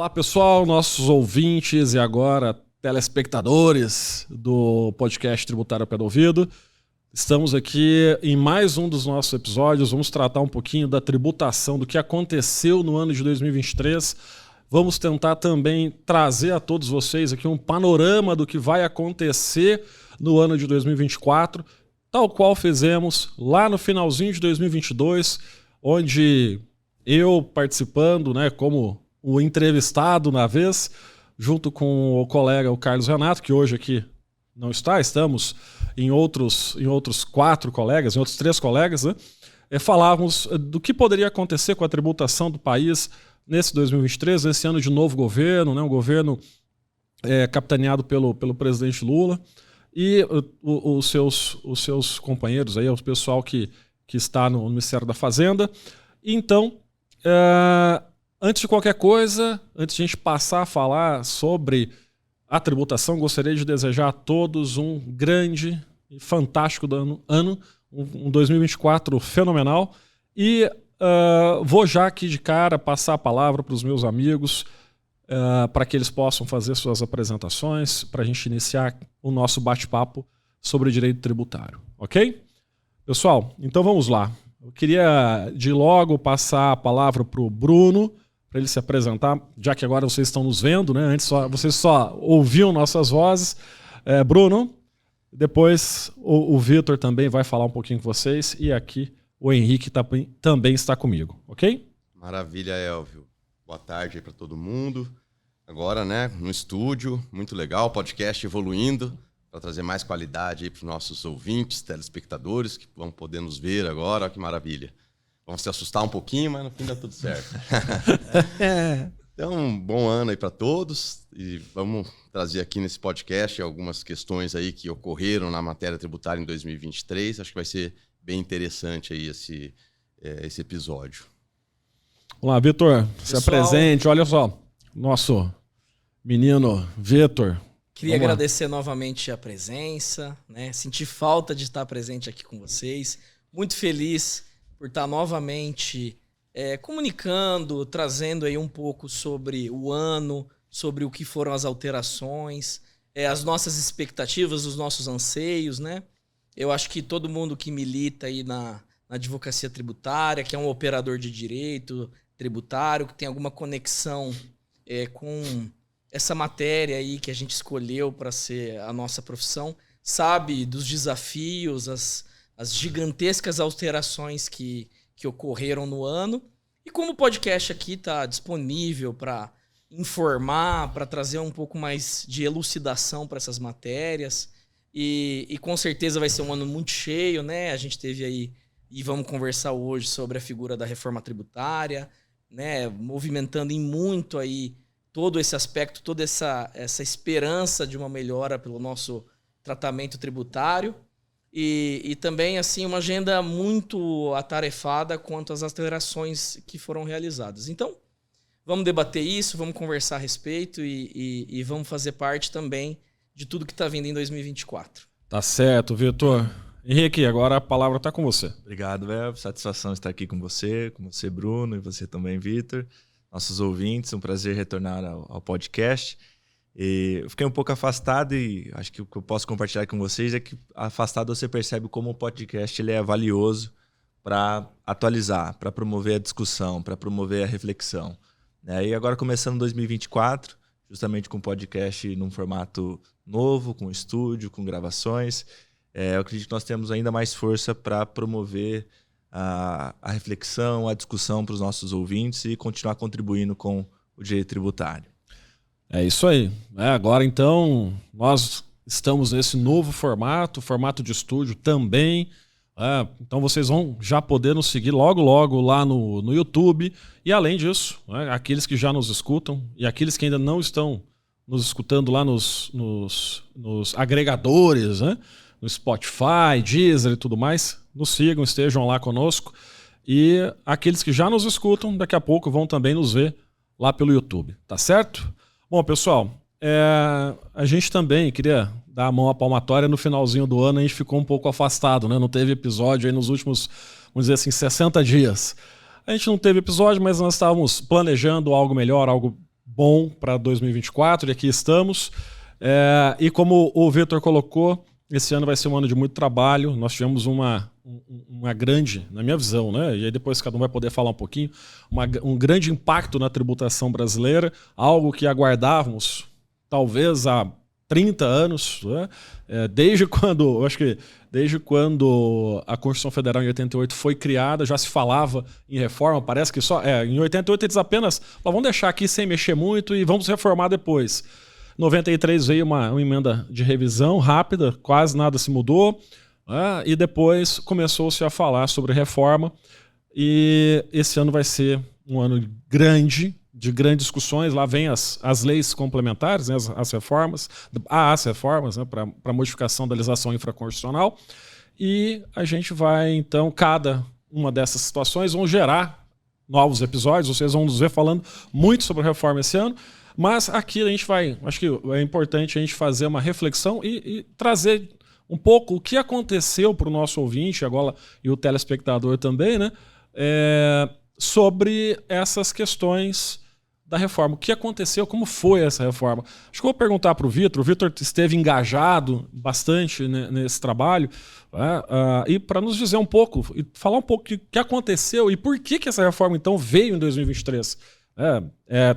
Olá pessoal, nossos ouvintes e agora telespectadores do podcast Tributário ao Pé do Ouvido. Estamos aqui em mais um dos nossos episódios, vamos tratar um pouquinho da tributação, do que aconteceu no ano de 2023. Vamos tentar também trazer a todos vocês aqui um panorama do que vai acontecer no ano de 2024, tal qual fizemos lá no finalzinho de 2022, onde eu participando, né, como o entrevistado na vez, junto com o colega, o Carlos Renato, que hoje aqui não está, estamos em outros 4 colegas, em outros 3 colegas, né? Falávamos do que poderia acontecer com a tributação do país nesse 2023, nesse ano de novo governo, né? Um governo capitaneado pelo presidente Lula e os seus companheiros, aí, o pessoal que está no Ministério da Fazenda. Então, antes de qualquer coisa, antes de a gente passar a falar sobre a tributação, gostaria de desejar a todos um grande e fantástico ano, um 2024 fenomenal. E vou já aqui de cara passar a palavra para os meus amigos, para que eles possam fazer suas apresentações, para a gente iniciar o nosso bate-papo sobre direito tributário, ok? Pessoal, então vamos lá. Eu queria de logo passar a palavra para o Bruno, para ele se apresentar, já que agora vocês estão nos vendo, né? Antes vocês só ouviam nossas vozes. Bruno, depois o Vitor também vai falar um pouquinho com vocês e aqui o Henrique também está comigo, ok? Maravilha, Elvio. Boa tarde aí para todo mundo. Agora, né, no estúdio, muito legal, podcast evoluindo para trazer mais qualidade aí para os nossos ouvintes, telespectadores que vão poder nos ver agora. Olha que maravilha. Vamos se assustar um pouquinho, mas no fim dá tudo certo. Então, um bom ano aí para todos e vamos trazer aqui nesse podcast algumas questões aí que ocorreram na matéria tributária em 2023. Acho que vai ser bem interessante aí esse episódio. Olá, Vitor, se apresente. Olha só, nosso menino Vitor. Queria agradecer novamente a presença, né? Senti falta de estar presente aqui com vocês. Muito feliz por estar novamente comunicando, trazendo aí um pouco sobre o ano, sobre o que foram as alterações, as nossas expectativas, os nossos anseios, né? Eu acho que todo mundo que milita aí na advocacia tributária, que é um operador de direito tributário, que tem alguma conexão com essa matéria aí que a gente escolheu para ser a nossa profissão, sabe dos desafios, as gigantescas alterações que ocorreram no ano. E como o podcast aqui está disponível para informar, para trazer um pouco mais de elucidação para essas matérias, e com certeza vai ser um ano muito cheio, né? A gente teve aí, e vamos conversar hoje sobre a figura da reforma tributária, né? Movimentando em muito aí todo esse aspecto, toda essa esperança de uma melhora pelo nosso tratamento tributário. E também assim uma agenda muito atarefada quanto às alterações que foram realizadas. Então, vamos debater isso, vamos conversar a respeito e vamos fazer parte também de tudo que está vindo em 2024. Tá certo, Vitor. Henrique, agora a palavra está com você. Obrigado, Elvio. Satisfação estar aqui com você, Bruno, e você também, Vitor. Nossos ouvintes, um prazer retornar ao podcast. E eu fiquei um pouco afastado e acho que o que eu posso compartilhar com vocês é que afastado você percebe como o podcast ele é valioso para atualizar, para promover a discussão, para promover a reflexão. E agora começando 2024, justamente com o podcast num formato novo, com estúdio, com gravações, eu acredito que nós temos ainda mais força para promover a reflexão, a discussão para os nossos ouvintes e continuar contribuindo com o direito tributário. É isso aí. Agora, então, nós estamos nesse novo formato de estúdio também. Então, vocês vão já poder nos seguir logo lá no YouTube. E, além disso, aqueles que já nos escutam e aqueles que ainda não estão nos escutando lá nos agregadores, né? No Spotify, Deezer e tudo mais, nos sigam, estejam lá conosco. E aqueles que já nos escutam, daqui a pouco vão também nos ver lá pelo YouTube, tá certo? Bom, pessoal, a gente também queria dar a mão à palmatória. No finalzinho do ano a gente ficou um pouco afastado, né? Não teve episódio aí nos últimos, vamos dizer assim, 60 dias. A gente não teve episódio, mas nós estávamos planejando algo melhor, algo bom para 2024 e aqui estamos. E como o Vitor colocou, esse ano vai ser um ano de muito trabalho. Nós tivemos uma grande, na minha visão, né? E aí depois cada um vai poder falar um pouquinho, um grande impacto na tributação brasileira, algo que aguardávamos talvez há 30 anos, né? Desde quando a Constituição Federal em 88 foi criada, já se falava em reforma, parece que só... em 88 eles apenas vamos deixar aqui sem mexer muito e vamos reformar depois. Em 93 veio uma emenda de revisão rápida, quase nada se mudou, né? E depois começou-se a falar sobre reforma, e esse ano vai ser um ano grande, de grandes discussões. Lá vem as leis complementares, né, as reformas, né, para modificação da legislação infraconstitucional, e a gente vai, então, cada uma dessas situações vão gerar novos episódios, vocês vão nos ver falando muito sobre reforma esse ano, mas aqui a gente acho que é importante a gente fazer uma reflexão e trazer um pouco o que aconteceu para o nosso ouvinte agora e o telespectador também, né, sobre essas questões da reforma. O que aconteceu, como foi essa reforma? Acho que eu vou perguntar para o Vitor. O Vitor esteve engajado bastante nesse trabalho, né, e para nos dizer um pouco, e falar um pouco o que aconteceu e por que essa reforma então veio em 2023.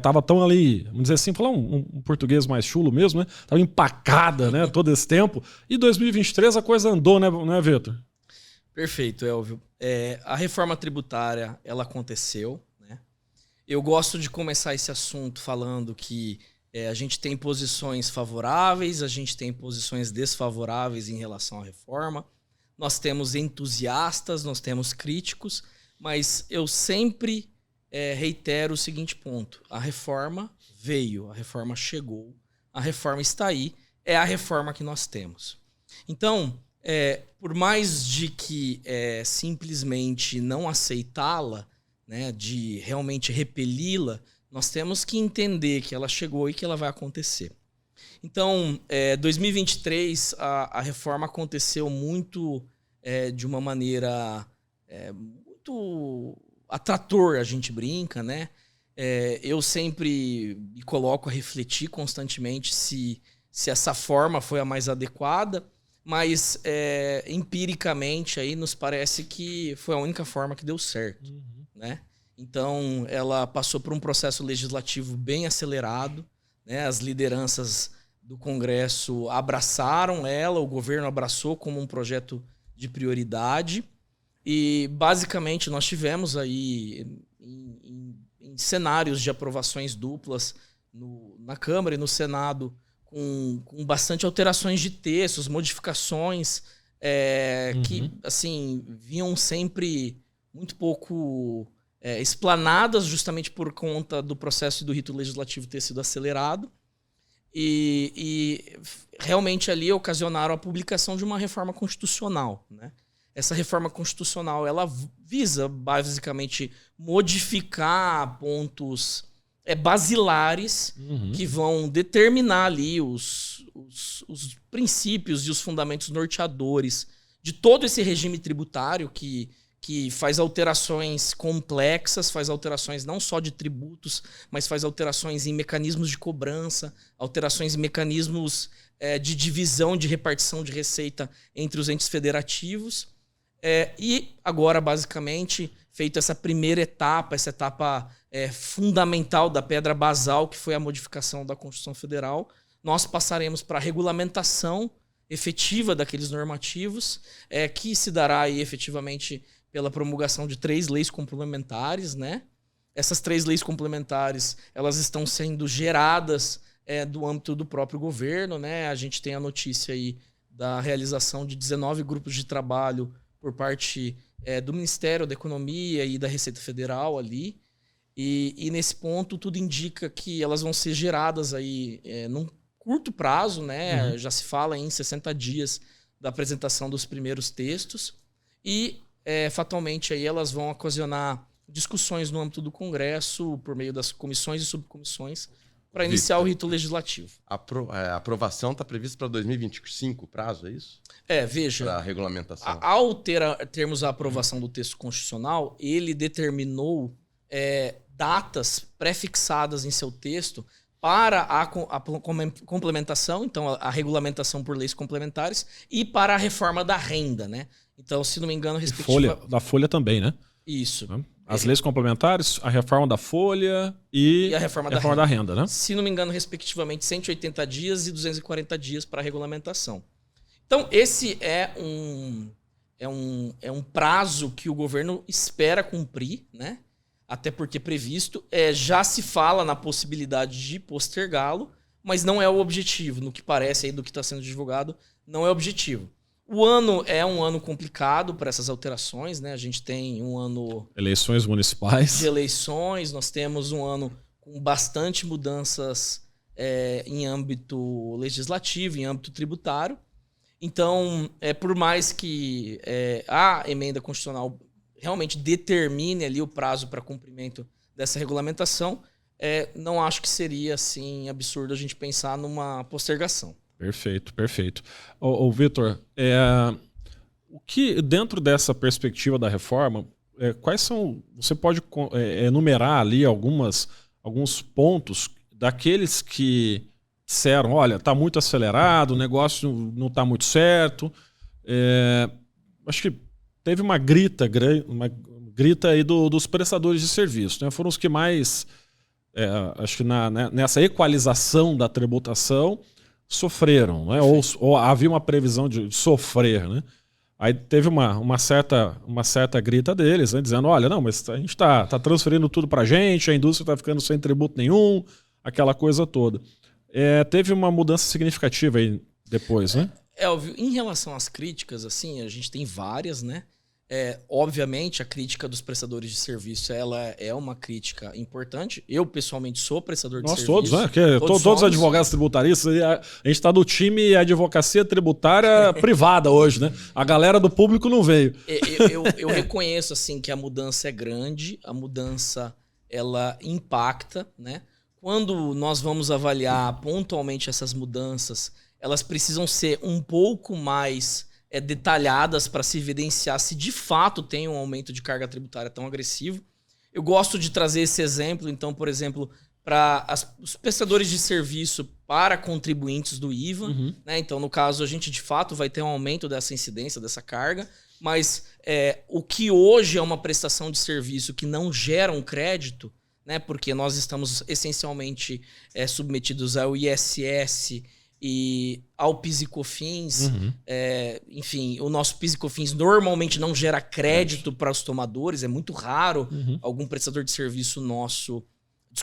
Tava tão ali, vamos dizer assim, falar um português mais chulo mesmo, né? Tava empacada, né, todo esse tempo. E 2023 a coisa andou, né, Vitor? Perfeito, Elvio. A reforma tributária, ela aconteceu, né? Eu gosto de começar esse assunto falando que a gente tem posições favoráveis, a gente tem posições desfavoráveis em relação à reforma. Nós temos entusiastas, nós temos críticos, mas eu sempre reitero o seguinte ponto: a reforma veio, a reforma chegou, a reforma está aí, é a reforma que nós temos. Então, por mais de que simplesmente não aceitá-la, né, de realmente repeli-la, nós temos que entender que ela chegou e que ela vai acontecer. Então, 2023, a reforma aconteceu muito de uma maneira muito a trator, a gente brinca, né? Eu sempre me coloco a refletir constantemente se essa forma foi a mais adequada, mas empiricamente aí nos parece que foi a única forma que deu certo, né? Então, ela passou por um processo legislativo bem acelerado, né? As lideranças do Congresso abraçaram ela, o governo abraçou como um projeto de prioridade. E, basicamente, nós tivemos aí em cenários de aprovações duplas na Câmara e no Senado, com bastante alterações de textos, modificações que, assim, vinham sempre muito pouco explanadas, justamente por conta do processo e do rito legislativo ter sido acelerado. E realmente ali ocasionaram a publicação de uma reforma constitucional, né? Essa reforma constitucional, ela visa basicamente modificar pontos basilares que vão determinar ali os princípios e os fundamentos norteadores de todo esse regime tributário que faz alterações complexas, faz alterações não só de tributos, mas faz alterações em mecanismos de cobrança, alterações em mecanismos de divisão, de repartição de receita entre os entes federativos. E agora, basicamente, feita essa primeira etapa, essa etapa fundamental da pedra basal, que foi a modificação da Constituição Federal, nós passaremos para a regulamentação efetiva daqueles normativos, que se dará aí, efetivamente pela promulgação de 3 leis complementares, né? Essas 3 leis complementares, elas estão sendo geradas do âmbito do próprio governo, né? A gente tem a notícia aí da realização de 19 grupos de trabalho por parte do Ministério da Economia e da Receita Federal ali. E nesse ponto, tudo indica que elas vão ser geradas aí num curto prazo, né? Já se fala em 60 dias da apresentação dos primeiros textos. E, fatalmente, aí elas vão ocasionar discussões no âmbito do Congresso, por meio das comissões e subcomissões, para iniciar o rito legislativo. A aprovação está prevista para 2025, o prazo, é isso? Veja, para a regulamentação. Ao termos a aprovação do texto constitucional, ele determinou datas pré-fixadas em seu texto para a complementação, então a regulamentação por leis complementares, e para a reforma da renda, né? Então, se não me engano, Da Folha também, né? Isso. As leis complementares, a reforma da Folha e a reforma da renda, né? Se não me engano, respectivamente, 180 dias e 240 dias para a regulamentação. Então, esse é um prazo que o governo espera cumprir, né? Até porque previsto. Já se fala na possibilidade de postergá-lo, mas não é o objetivo. No que parece aí do que está sendo divulgado, não é o objetivo. O ano é um ano complicado para essas alterações, né? A gente tem um ano... Eleições municipais. De eleições. Nós temos um ano com bastante mudanças em âmbito legislativo, em âmbito tributário. Então, por mais que a emenda constitucional realmente determine ali o prazo para cumprimento dessa regulamentação, não acho que seria assim absurdo a gente pensar numa postergação. Perfeito, perfeito. Ô Vitor, o que dentro dessa perspectiva da reforma, quais são... Você pode enumerar ali alguns pontos daqueles que disseram, olha, está muito acelerado, o negócio não está muito certo. Acho que teve uma grita aí dos prestadores de serviço, né? Foram os que mais, acho que nessa equalização da tributação, sofreram, né? Ou havia uma previsão de sofrer, né? Aí teve uma certa grita deles, né? Dizendo, olha, não, mas a gente está transferindo tudo para a gente, a indústria está ficando sem tributo nenhum, aquela coisa toda. Teve uma mudança significativa aí depois, né? Elvio, em relação às críticas, assim, a gente tem várias, né? Obviamente, a crítica dos prestadores de serviço, ela é uma crítica importante. Eu, pessoalmente, sou prestador de serviço. Nós todos, né? Todos os advogados tributaristas, a gente está do time advocacia tributária privada hoje, né? A galera do público não veio. Eu reconheço, assim, que a mudança é grande, a mudança, ela impacta, né? Quando nós vamos avaliar pontualmente essas mudanças, elas precisam ser um pouco mais detalhadas para se evidenciar se de fato tem um aumento de carga tributária tão agressivo. Eu gosto de trazer esse exemplo, então, por exemplo, para os prestadores de serviço para contribuintes do IVA. Né? Então, no caso, a gente de fato vai ter um aumento dessa incidência, dessa carga, mas o que hoje é uma prestação de serviço que não gera um crédito, né? Porque nós estamos essencialmente submetidos ao ISS e ao PIS e COFINS. Enfim, o nosso PIS e COFINS normalmente não gera crédito para os tomadores, é muito raro algum prestador de serviço nosso,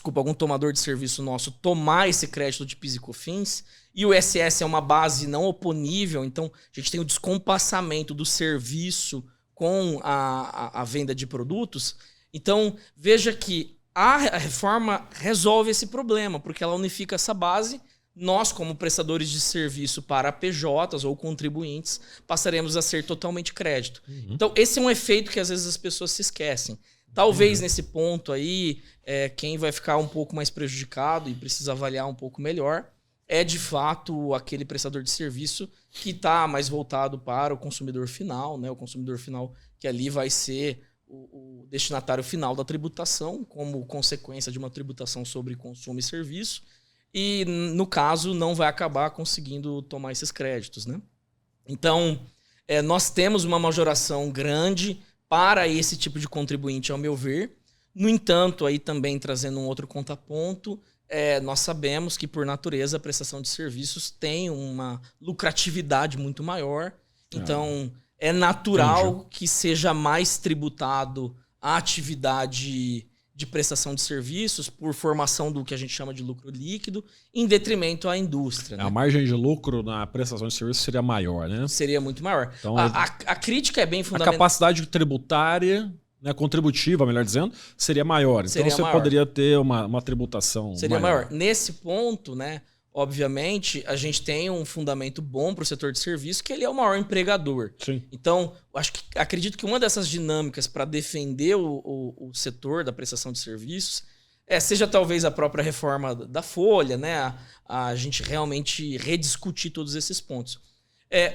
algum tomador de serviço nosso tomar esse crédito de PIS e COFINS. E o ISS é uma base não oponível, então a gente tem o descompassamento do serviço com a venda de produtos. Então, veja que a reforma resolve esse problema, porque ela unifica essa base. Nós, como prestadores de serviço para PJs ou contribuintes, passaremos a ser totalmente crédito. Então, esse é um efeito que às vezes as pessoas se esquecem. Talvez nesse ponto aí, quem vai ficar um pouco mais prejudicado e precisa avaliar um pouco melhor é, de fato, aquele prestador de serviço que está mais voltado para o consumidor final, né? O consumidor final que ali vai ser o destinatário final da tributação, como consequência de uma tributação sobre consumo e serviço. E, no caso, não vai acabar conseguindo tomar esses créditos, né? Então, nós temos uma majoração grande para esse tipo de contribuinte, ao meu ver. No entanto, aí também trazendo um outro contraponto, nós sabemos que, por natureza, a prestação de serviços tem uma lucratividade muito maior. Então, é natural que seja mais tributado a atividade de prestação de serviços por formação do que a gente chama de lucro líquido, em detrimento à indústria. Né? A margem de lucro na prestação de serviços seria maior, né? Seria muito maior. Então, a crítica é bem fundamental. A capacidade tributária, né, contributiva, melhor dizendo, seria maior. Então seria maior. Poderia ter uma tributação seria maior. Nesse ponto, né, obviamente, a gente tem um fundamento bom para o setor de serviço, que ele é o maior empregador. Sim. Então, acredito que uma dessas dinâmicas para defender o setor da prestação de serviços seja talvez a própria reforma da Folha, né? A gente realmente rediscutir todos esses pontos.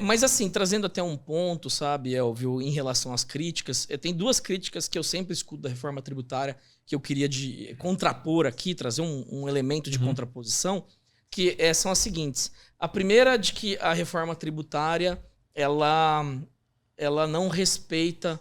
Mas assim, trazendo até um ponto, sabe, Elvio, em relação às críticas, tem 2 críticas que eu sempre escuto da reforma tributária que eu queria contrapor aqui, trazer um elemento de contraposição, que são as seguintes. A primeira é de que a reforma tributária ela não respeita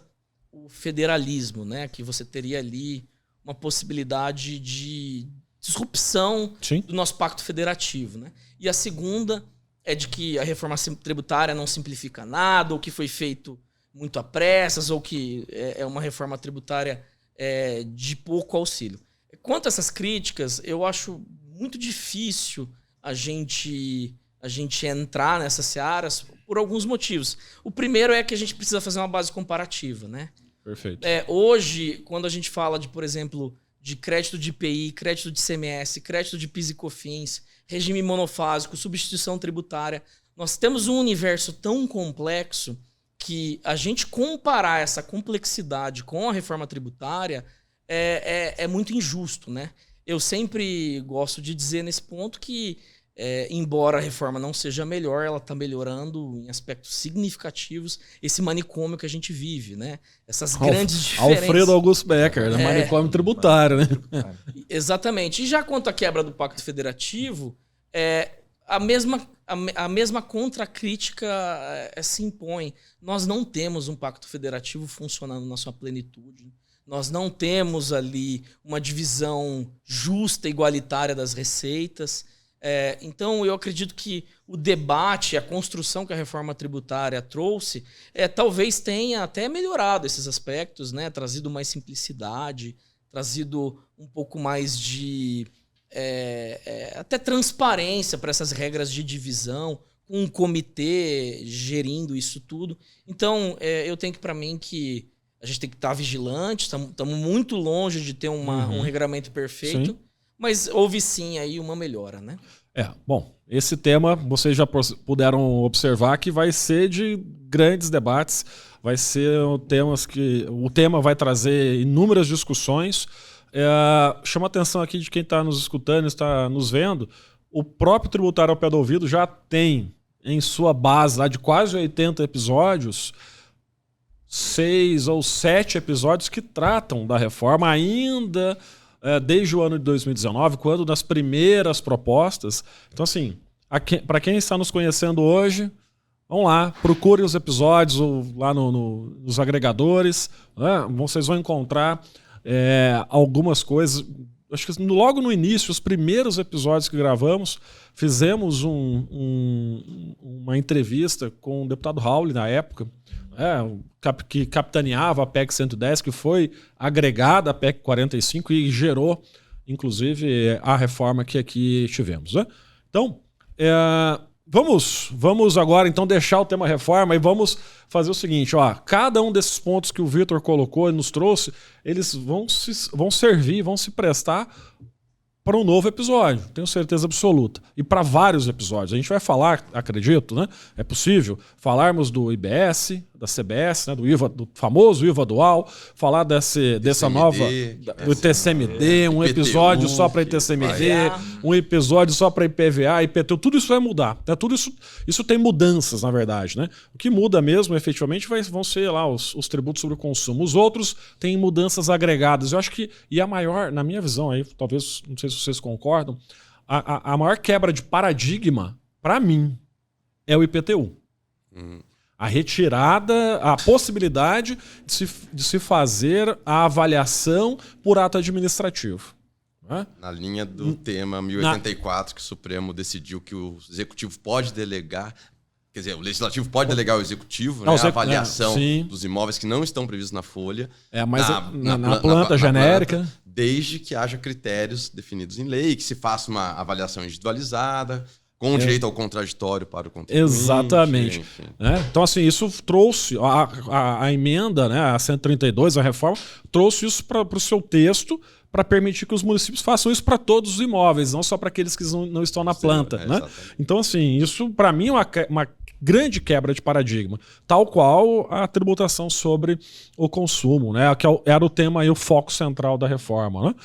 o federalismo, né? Que você teria ali uma possibilidade de disrupção do nosso pacto federativo, né? E a segunda é de que a reforma tributária não simplifica nada, ou que foi feito muito a pressas, ou que é uma reforma tributária de pouco auxílio. Quanto a essas críticas, eu acho muito difícil a gente entrar nessas searas por alguns motivos. O primeiro é que a gente precisa fazer uma base comparativa, né? Perfeito. Hoje, quando a gente fala de, por exemplo, de crédito de IPI, crédito de ICMS, crédito de PIS e COFINS, regime monofásico, substituição tributária, nós temos um universo tão complexo que a gente comparar essa complexidade com a reforma tributária é muito injusto, né? Eu sempre gosto de dizer nesse ponto que, embora a reforma não seja melhor, ela está melhorando em aspectos significativos esse manicômio que a gente vive, né? Essas grandes diferenças. Alfredo Augusto Becker, né? Manicômio tributário, né? Exatamente. E já quanto à quebra do Pacto Federativo, a mesma contracrítica se impõe. Nós não temos um Pacto Federativo funcionando na sua plenitude. Nós não temos ali uma divisão justa e igualitária das receitas. Então, eu acredito que o debate, a construção que a reforma tributária trouxe, talvez tenha até melhorado esses aspectos, né? Trazido mais simplicidade, trazido um pouco mais de até transparência para essas regras de divisão, com um comitê gerindo isso tudo. Então, eu tenho que, para mim, que a gente tem que estar vigilante, estamos muito longe de ter um regramento perfeito, sim. Mas houve sim aí uma melhora, né? Bom, esse tema vocês já puderam observar que vai ser de grandes debates, vai ser o tema vai trazer inúmeras discussões. Chama a atenção aqui de quem está nos escutando, está nos vendo, o próprio Tributário ao Pé do Ouvido já tem em sua base lá de quase 80 episódios, 6 ou 7 episódios que tratam da reforma ainda desde o ano de 2019, quando das primeiras propostas. Então, assim, para quem está nos conhecendo hoje, vão lá, procure os episódios lá nos agregadores, né? Vocês vão encontrar algumas coisas. Acho que logo no início, os primeiros episódios que gravamos, fizemos uma entrevista com o deputado Raul na época, que capitaneava a PEC 110, que foi agregada à PEC 45 e gerou, inclusive, a reforma que aqui tivemos, né? Então, vamos agora então deixar o tema reforma e vamos fazer o seguinte, cada um desses pontos que o Vitor colocou e nos trouxe, eles vão servir, vão se prestar para um novo episódio, tenho certeza absoluta. E para vários episódios. A gente vai falar, acredito, né? É possível falarmos do IBS, da CBS, né? Do famoso IVA dual, falar dessa nova do TCMD, um episódio só para ITCMD, um episódio só para IPVA, IPTU, tudo isso vai mudar. Né? Tudo isso tem mudanças, na verdade, né? O que muda mesmo, efetivamente, vão ser lá os tributos sobre o consumo. Os outros têm mudanças agregadas. Eu acho que, e a maior, na minha visão, aí, talvez, não sei se vocês concordam, a maior quebra de paradigma, para mim, é o IPTU. A retirada, a possibilidade de se fazer a avaliação por ato administrativo. Né? Na linha do tema 1084, que o Supremo decidiu que o Executivo pode delegar, quer dizer, o Legislativo pode delegar ao Executivo, a avaliação dos imóveis que não estão previstos na folha. Mas na planta genérica. Desde que haja critérios definidos em lei, que se faça uma avaliação individualizada, com direito ao contraditório para o contribuinte. Exatamente. Então, assim, isso trouxe, a emenda, né, a 132, a reforma, trouxe isso para o seu texto para permitir que os municípios façam isso para todos os imóveis, não só para aqueles que não estão na planta. Né? Então, assim, isso para mim é uma grande quebra de paradigma, tal qual a tributação sobre o consumo, né? Que era o tema e o foco central da reforma, né?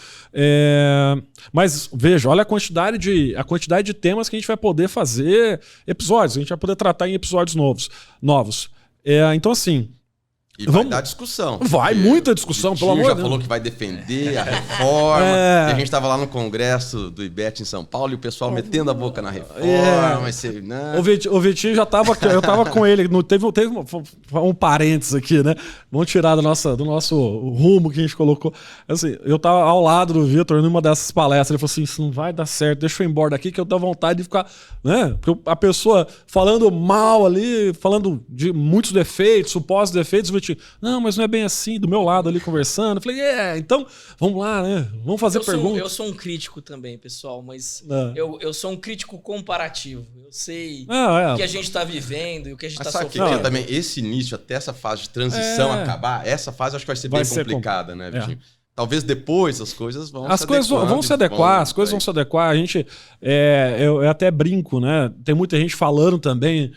Mas veja, olha a quantidade de temas que a gente vai poder fazer episódios, a gente vai poder tratar em episódios novos. Então, assim. E vai dar discussão. Vai, muita discussão, pelo amor de Deus. Já falou que vai defender a reforma. E a gente estava lá no congresso do IBET em São Paulo e o pessoal metendo a boca na reforma. O Vitinho já estava... Eu estava com ele. Teve um parênteses aqui, né? Vamos tirar do nosso rumo que a gente colocou. Assim, eu estava ao lado do Vitor numa dessas palestras. Ele falou assim, isso não vai dar certo, deixa eu ir embora daqui que eu tenho vontade de ficar... Né? Porque a pessoa falando mal ali, falando de muitos defeitos, supostos defeitos, o Vitinho, não, mas não é bem assim, do meu lado ali conversando. Eu falei, então, vamos lá, né? Vamos fazer perguntas. Eu sou um crítico também, pessoal, mas eu sou um crítico comparativo. Eu sei o que a gente está vivendo e o que a gente está sofrendo. Também esse início, até essa fase de transição acabar, essa fase eu acho que vai ser bem complicada, né, Vitinho? Talvez depois as coisas vão se adequar. As coisas vão se adequar. A gente, eu até brinco, né? Tem muita gente falando também.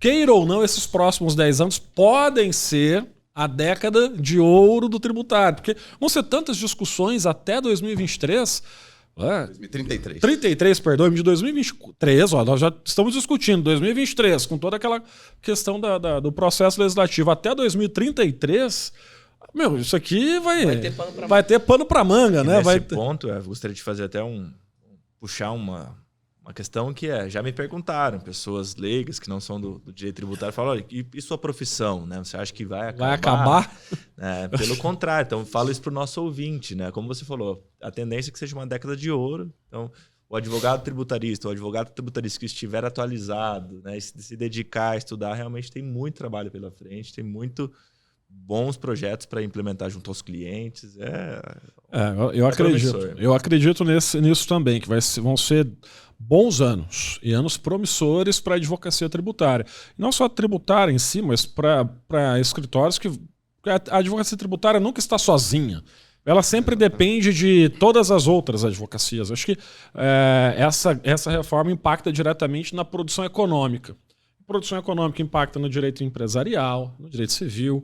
Queira ou não, esses próximos 10 anos podem ser a década de ouro do tributário. Porque vão ser tantas discussões até 2023. 2033. Perdão, de 2023, nós já estamos discutindo 2023, com toda aquela questão do processo legislativo. Até 2033, isso aqui vai ter pano para manga, né? Nesse ponto, eu gostaria de fazer até puxar uma questão que já me perguntaram, pessoas leigas que não são do direito tributário, falam, olha, e sua profissão, né? Você acha que vai acabar? Vai acabar? Pelo contrário, então falo isso para o nosso ouvinte, né? Como você falou, a tendência é que seja uma década de ouro, então o advogado tributarista que estiver atualizado, né, se dedicar a estudar, realmente tem muito trabalho pela frente, tem muito bons projetos para implementar junto aos clientes. Eu acredito nisso também, que vão ser bons anos e anos promissores para a advocacia tributária. E não só a tributária em si, mas para escritórios que a advocacia tributária nunca está sozinha. Ela sempre depende de todas as outras advocacias. Acho que essa reforma impacta diretamente na produção econômica. A produção econômica impacta no direito empresarial, no direito civil,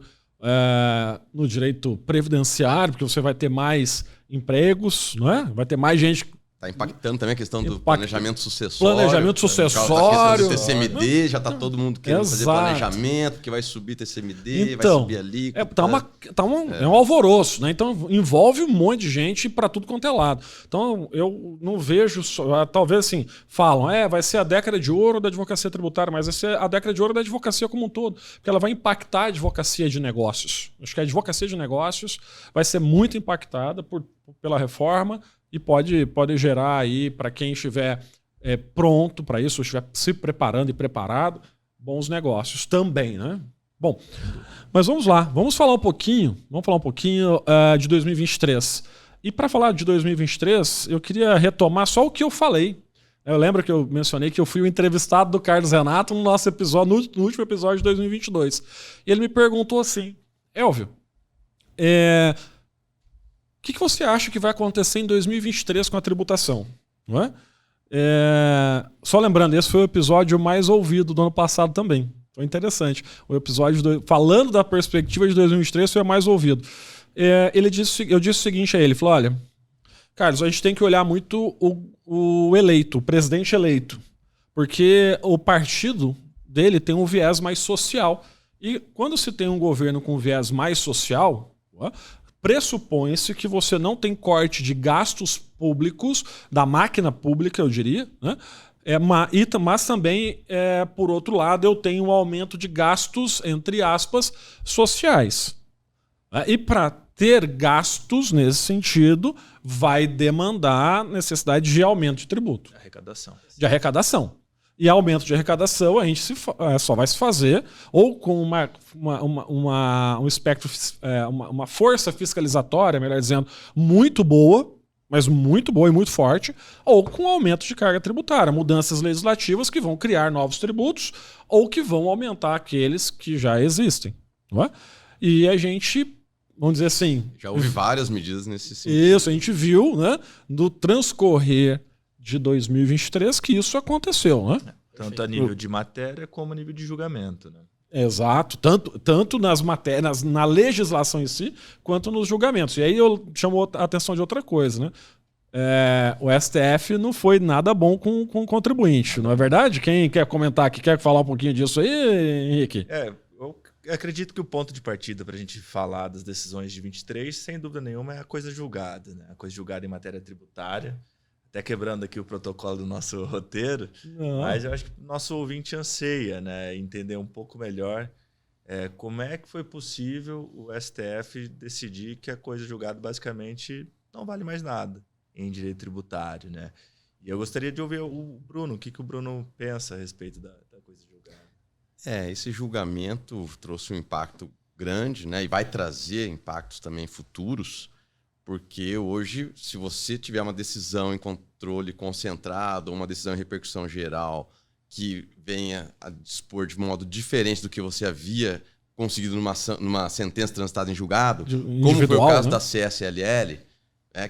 no direito previdenciário, porque você vai ter mais empregos, não é? Vai ter mais gente. Está impactando também a questão do planejamento sucessório. Planejamento sucessório. TCMD, já está todo mundo querendo fazer planejamento, que vai subir TCMD, vai subir ali. É um alvoroço, né? Então envolve um monte de gente para tudo quanto é lado. Então eu não vejo, talvez assim, falam, vai ser a década de ouro da advocacia tributária, mas vai ser a década de ouro da advocacia como um todo, porque ela vai impactar a advocacia de negócios. Acho que a advocacia de negócios vai ser muito impactada pela reforma, e pode gerar aí, para quem estiver pronto para isso, estiver se preparando e preparado, bons negócios também, né? Bom, mas vamos lá, vamos falar um pouquinho de 2023. E para falar de 2023, eu queria retomar só o que eu falei. Eu lembro que eu mencionei que eu fui o entrevistado do Carlos Renato no nosso episódio, no último episódio de 2022. E ele me perguntou assim, Elvio, o que você acha que vai acontecer em 2023 com a tributação? Não é? Só lembrando, esse foi o episódio mais ouvido do ano passado também. Foi interessante. O episódio falando da perspectiva de 2023 foi o mais ouvido. Eu disse o seguinte a ele, falou, olha, Carlos, a gente tem que olhar muito o eleito, o presidente eleito, porque o partido dele tem um viés mais social. E quando se tem um governo com um viés mais social, pressupõe-se que você não tem corte de gastos públicos, da máquina pública, eu diria, né? Mas também, por outro lado, eu tenho um aumento de gastos, entre aspas, sociais. E para ter gastos nesse sentido, vai demandar necessidade de aumento de tributo. De arrecadação. E aumento de arrecadação a gente só vai se fazer ou com um espectro, uma força fiscalizatória, melhor dizendo, muito boa, mas muito boa e muito forte, ou com aumento de carga tributária, mudanças legislativas que vão criar novos tributos ou que vão aumentar aqueles que já existem. Não é? E a gente, vamos dizer assim... Já houve várias medidas nesse sentido. Isso, a gente viu, né, no transcorrer de 2023 que isso aconteceu, né? Tanto a nível de matéria como a nível de julgamento, né? Exato, tanto nas matérias, na legislação em si, quanto nos julgamentos. E aí eu chamo a atenção de outra coisa, né? O STF não foi nada bom com o contribuinte, não é verdade? Quem quer comentar aqui, quer falar um pouquinho disso aí, Henrique? Eu acredito que o ponto de partida para a gente falar das decisões de 23, sem dúvida nenhuma, é a coisa julgada, né? A coisa julgada em matéria tributária. Até quebrando aqui o protocolo do nosso roteiro, mas eu acho que o nosso ouvinte anseia, né, entender um pouco melhor como é que foi possível o STF decidir que a coisa julgada basicamente não vale mais nada em direito tributário, né? E eu gostaria de ouvir o Bruno, o que o Bruno pensa a respeito da coisa julgada. Esse julgamento trouxe um impacto grande, né, e vai trazer impactos também futuros, porque hoje, se você tiver uma decisão em controle concentrado, ou uma decisão em repercussão geral que venha a dispor de modo diferente do que você havia conseguido numa sentença transitada em julgado, como foi o caso, né, da CSLL,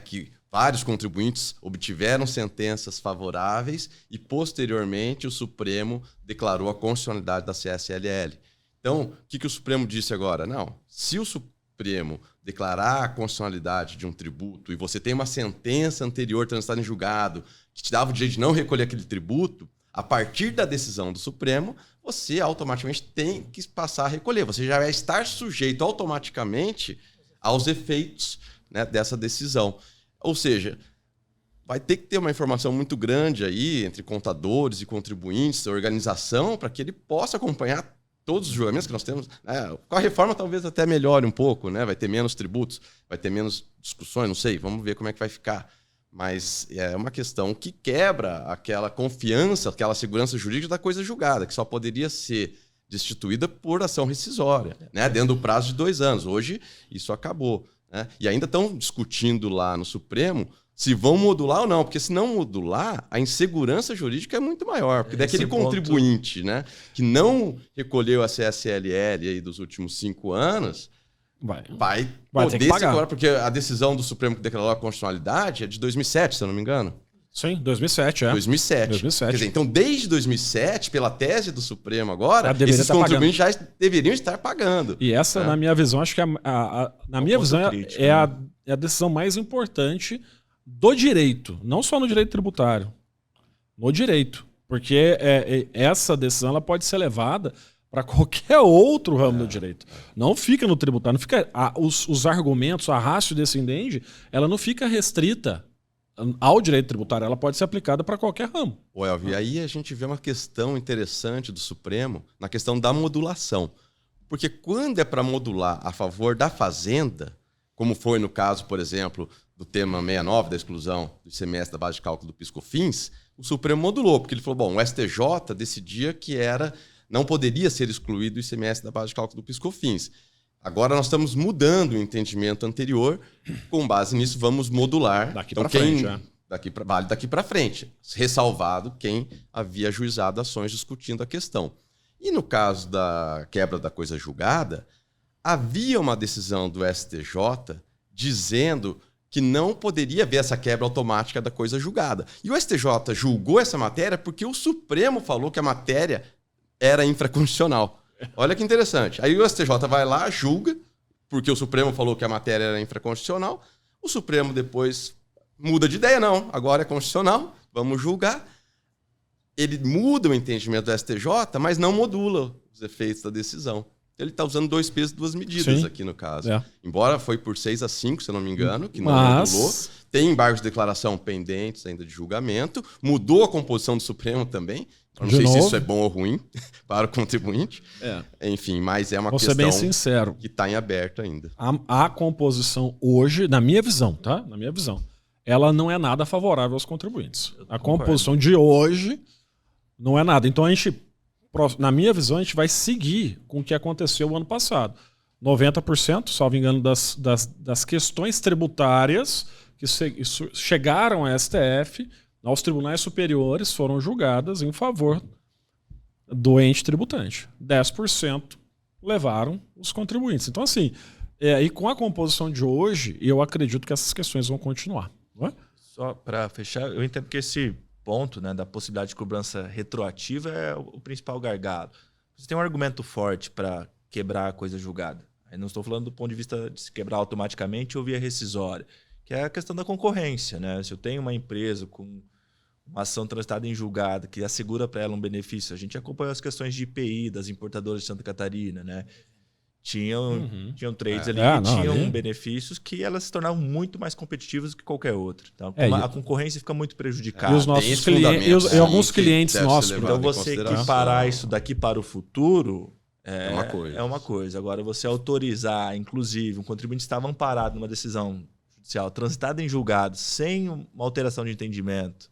que vários contribuintes obtiveram sentenças favoráveis e, posteriormente, o Supremo declarou a constitucionalidade da CSLL. Então, o que o Supremo disse agora? Não, se o Supremo declarar a constitucionalidade de um tributo e você tem uma sentença anterior transitada em julgado que te dava o direito de não recolher aquele tributo, a partir da decisão do Supremo, você automaticamente tem que passar a recolher. Você já vai estar sujeito automaticamente aos efeitos, né, dessa decisão. Ou seja, vai ter que ter uma informação muito grande aí entre contadores e contribuintes, organização, para que ele possa acompanhar todos os julgamentos que nós temos. Com a reforma talvez até melhore um pouco, né? Vai ter menos tributos, vai ter menos discussões, não sei, vamos ver como é que vai ficar. Mas é uma questão que quebra aquela confiança, aquela segurança jurídica da coisa julgada, que só poderia ser destituída por ação rescisória, né? Dentro do prazo de 2 anos. Hoje isso acabou, né? E ainda estão discutindo lá no Supremo se vão modular ou não, porque se não modular, a insegurança jurídica é muito maior. Porque daquele contribuinte, né, que não recolheu a CSLL aí dos últimos 5 anos, vai poder se cobrar, porque a decisão do Supremo que declarou a constitucionalidade é de 2007, se eu não me engano. Sim, 2007, 2007. Quer dizer, então, desde 2007, pela tese do Supremo agora, esses contribuintes já deveriam estar pagando. E essa, na minha visão, acho que na minha visão crítico, é a decisão mais importante do direito, não só no direito tributário, no direito. Porque essa decisão ela pode ser levada para qualquer outro ramo do direito. Não fica no tributário, não fica, os argumentos, a ratio descendente, ela não fica restrita ao direito tributário, ela pode ser aplicada para qualquer ramo. Elvio, e aí a gente vê uma questão interessante do Supremo na questão da modulação. Porque quando é para modular a favor da fazenda, como foi no caso, por exemplo, do tema 69, da exclusão do ICMS da base de cálculo do PIS/COFINS, o Supremo modulou, porque ele falou, bom, o STJ decidia que não poderia ser excluído o ICMS da base de cálculo do PIS/COFINS. Agora nós estamos mudando o entendimento anterior, com base nisso vamos modular. Daqui para frente, vale daqui para frente, ressalvado quem havia ajuizado ações discutindo a questão. E no caso da quebra da coisa julgada, havia uma decisão do STJ dizendo que não poderia haver essa quebra automática da coisa julgada. E o STJ julgou essa matéria porque o Supremo falou que a matéria era infraconstitucional. Olha que interessante. Aí o STJ vai lá, julga, porque o Supremo falou que a matéria era infraconstitucional. O Supremo depois muda de ideia, não, agora é constitucional, vamos julgar. Ele muda o entendimento do STJ, mas não modula os efeitos da decisão. Ele está usando 2 pesos, 2 medidas aqui no caso. Embora foi por 6-5, se eu não me engano, que não modulou. Tem embargos de declaração pendentes ainda de julgamento. Mudou a composição do Supremo também. Eu não sei se isso é bom ou ruim para o contribuinte. Enfim, mas é uma questão bem sincero, que está em aberto ainda. A composição hoje, na minha visão, tá? Na minha visão, ela não é nada favorável aos contribuintes. A composição de hoje não é nada. Então, na minha visão, a gente vai seguir com o que aconteceu o ano passado. 90%, salvo engano, das questões tributárias que chegaram ao STF, aos tribunais superiores, foram julgadas em favor do ente tributante. 10% levaram os contribuintes. Então, assim, e com a composição de hoje, eu acredito que essas questões vão continuar. Não é? Só para fechar, eu entendo que esse ponto, né, da possibilidade de cobrança retroativa é o principal gargalo. Você tem um argumento forte para quebrar a coisa julgada. Aí não estou falando do ponto de vista de se quebrar automaticamente ou via rescisória, que é a questão da concorrência, né? Se eu tenho uma empresa com uma ação transitada em julgado que assegura para ela um benefício, a gente acompanhou as questões de IPI das importadoras de Santa Catarina, né? Tinham trades ali que tinham benefícios que elas se tornavam muito mais competitivas que qualquer outra. Então, a concorrência fica muito prejudicada. E os nossos clientes, e alguns clientes nossos. Então, você equiparar isso daqui para o futuro é uma coisa. Agora, você autorizar, inclusive, um contribuinte que estava amparado numa decisão judicial transitada em julgado, sem uma alteração de entendimento,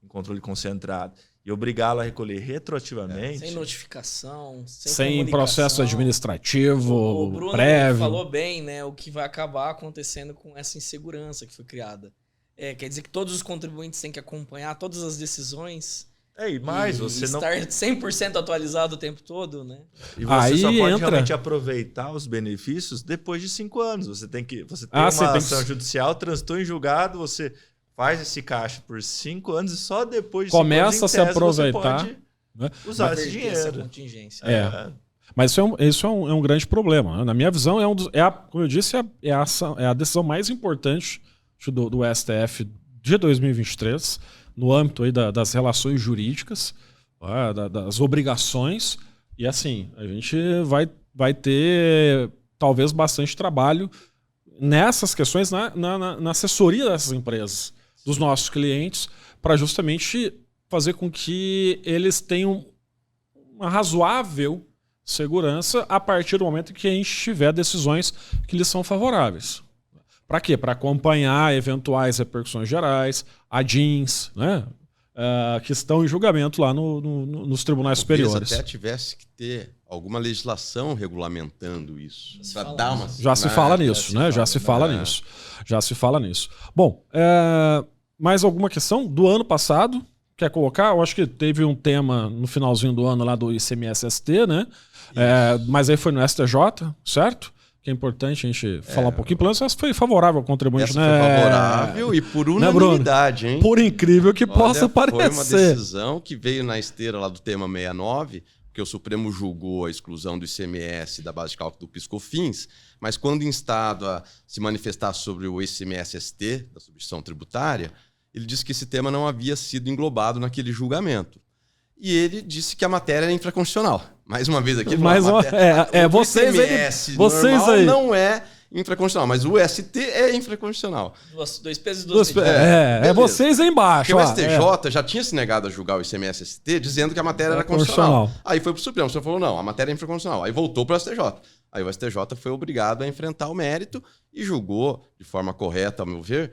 em controle concentrado, e obrigá-lo a recolher retroativamente. Sem notificação, sem processo administrativo, o Bruno prévio. Falou bem, né? O que vai acabar acontecendo com essa insegurança que foi criada. Quer dizer que todos os contribuintes têm que acompanhar todas as decisões. E mais, você estar 100% atualizado o tempo todo, né? E você só pode realmente aproveitar os benefícios depois de 5 anos. Você tem uma ação judicial, transitou em julgado, você faz esse caixa por 5 anos e só depois de 5 anos começa a se aproveitar, você pode usar esse dinheiro. Essa contingência. Mas isso é um grande problema. Né? Na minha visão, como eu disse, é a decisão mais importante do STF de 2023, no âmbito aí das relações jurídicas, das obrigações. E assim, a gente vai ter talvez bastante trabalho nessas questões, na assessoria dessas empresas, dos nossos clientes, para justamente fazer com que eles tenham uma razoável segurança a partir do momento que a gente tiver decisões que lhes são favoráveis. Para quê? Para acompanhar eventuais repercussões gerais, ADINs, né? Que estão em julgamento lá nos tribunais superiores. Até tivesse que ter alguma legislação regulamentando isso. Já se fala nisso, né? Já se fala nisso. Bom, mais alguma questão do ano passado? Quer colocar? Eu acho que teve um tema no finalzinho do ano lá do ICMS-ST, né? Mas aí foi no STJ, certo? Que é importante a gente falar um pouquinho. Pelo menos foi favorável ao contribuinte, essa foi favorável e por unanimidade, hein? Por incrível que possa parecer. Foi uma decisão que veio na esteira lá do tema 69, porque o Supremo julgou a exclusão do ICMS da base de cálculo do PIS/COFINS, mas quando instado a se manifestar sobre o ICMS-ST, da substituição tributária, ele disse que esse tema não havia sido englobado naquele julgamento. E ele disse que a matéria era infraconstitucional. Mais uma vez aqui, vocês aí não é infraconstitucional, mas o ST é infraconstitucional. Dois pesos e duas medidas. Vocês aí embaixo. Porque o STJ já tinha se negado a julgar o ICMS-ST dizendo que a matéria era constitucional. Aí foi pro Supremo, o Supremo falou, não, a matéria é infraconstitucional. Aí voltou pro STJ. Aí o STJ foi obrigado a enfrentar o mérito e julgou, de forma correta, ao meu ver,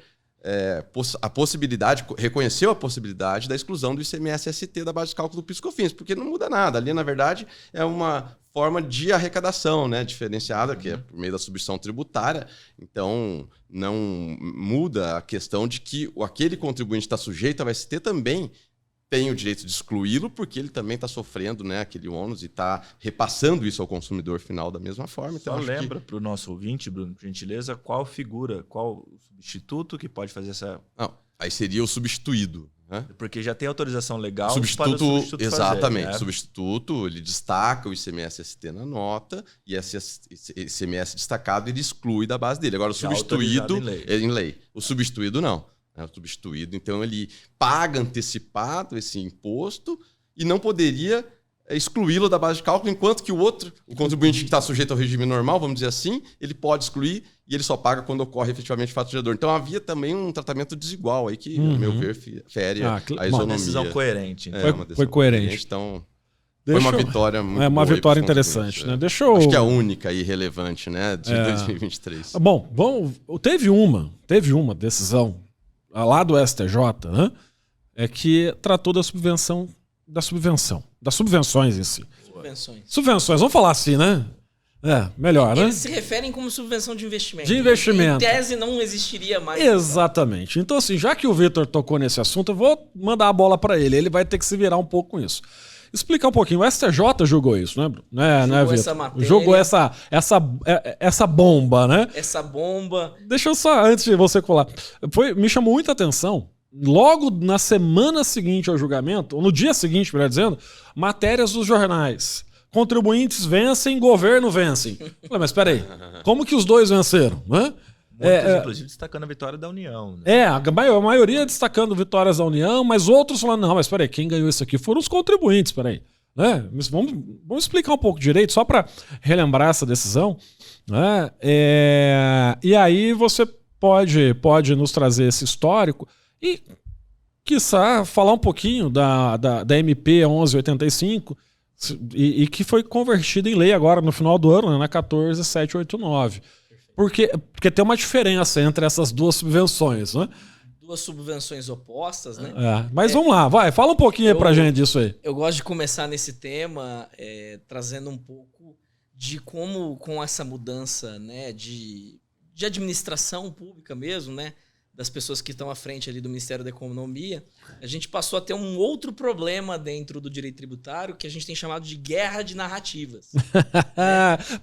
a possibilidade, reconheceu a possibilidade da exclusão do ICMS-ST da base de cálculo do PIS/COFINS, porque não muda nada. Ali, na verdade, é uma forma de arrecadação, né, diferenciada, que é por meio da substituição tributária. Então, não muda a questão de que aquele contribuinte está sujeito ao ST também tem o direito de excluí-lo, porque ele também está sofrendo, né, aquele ônus e está repassando isso ao consumidor final da mesma forma. Então, só lembra para o nosso ouvinte, Bruno, por gentileza, qual figura, qual substituto que pode fazer essa... Não, aí seria o substituído. Né? Porque já tem autorização legal para o substituto exatamente. Fazer, né? O substituto, ele destaca o ICMS-ST na nota e esse ICMS destacado ele exclui da base dele. Agora, o substituído em lei. O substituído não. O substituído, então ele paga antecipado esse imposto e não poderia excluí-lo da base de cálculo, enquanto que o contribuinte que está sujeito ao regime normal, vamos dizer assim, ele pode excluir e ele só paga quando ocorre efetivamente o fato gerador. Então havia também um tratamento desigual aí que, ao meu ver, fere a isonomia. Uma decisão coerente. Né? Foi coerente. Então, foi uma vitória muito uma vitória interessante. Né? Acho que é a única e relevante, né, de 2023. Bom, teve uma decisão lá do STJ, né, que tratou das subvenções em si. Subvenções, vamos falar assim, né? Melhor, né? Eles se referem como subvenção de investimento. De investimento. Em tese não existiria mais. Exatamente. Então, assim, já que o Vitor tocou nesse assunto, eu vou mandar a bola para ele. Ele vai ter que se virar um pouco com isso. Explicar um pouquinho. O STJ julgou isso, né, Bruno? Julgou essa matéria. Julgou essa bomba, né? Essa bomba. Deixa eu só, antes de você colar. Me chamou muita atenção logo na semana seguinte ao julgamento, ou no dia seguinte, melhor dizendo, matérias dos jornais. Contribuintes vencem, governo vencem. Falei, mas peraí, como que os dois venceram? Né? Muitos, inclusive, destacando a vitória da União. Né? A maioria destacando vitórias da União, mas outros falando, não, mas peraí, quem ganhou isso aqui foram os contribuintes, peraí. Né? Mas vamos explicar um pouco direito, só para relembrar essa decisão. Né? E aí você pode nos trazer esse histórico e, quiçá, falar um pouquinho da MP 1185 e que foi convertida em lei agora no final do ano, né, na 14789. Porque tem uma diferença entre essas duas subvenções, né? Duas subvenções opostas, né? Mas vamos lá, fala um pouquinho aí pra gente disso aí. Eu gosto de começar nesse tema trazendo um pouco de como, com essa mudança, né, de administração pública mesmo, né, das pessoas que estão à frente ali do Ministério da Economia, a gente passou a ter um outro problema dentro do direito tributário que a gente tem chamado de guerra de narrativas.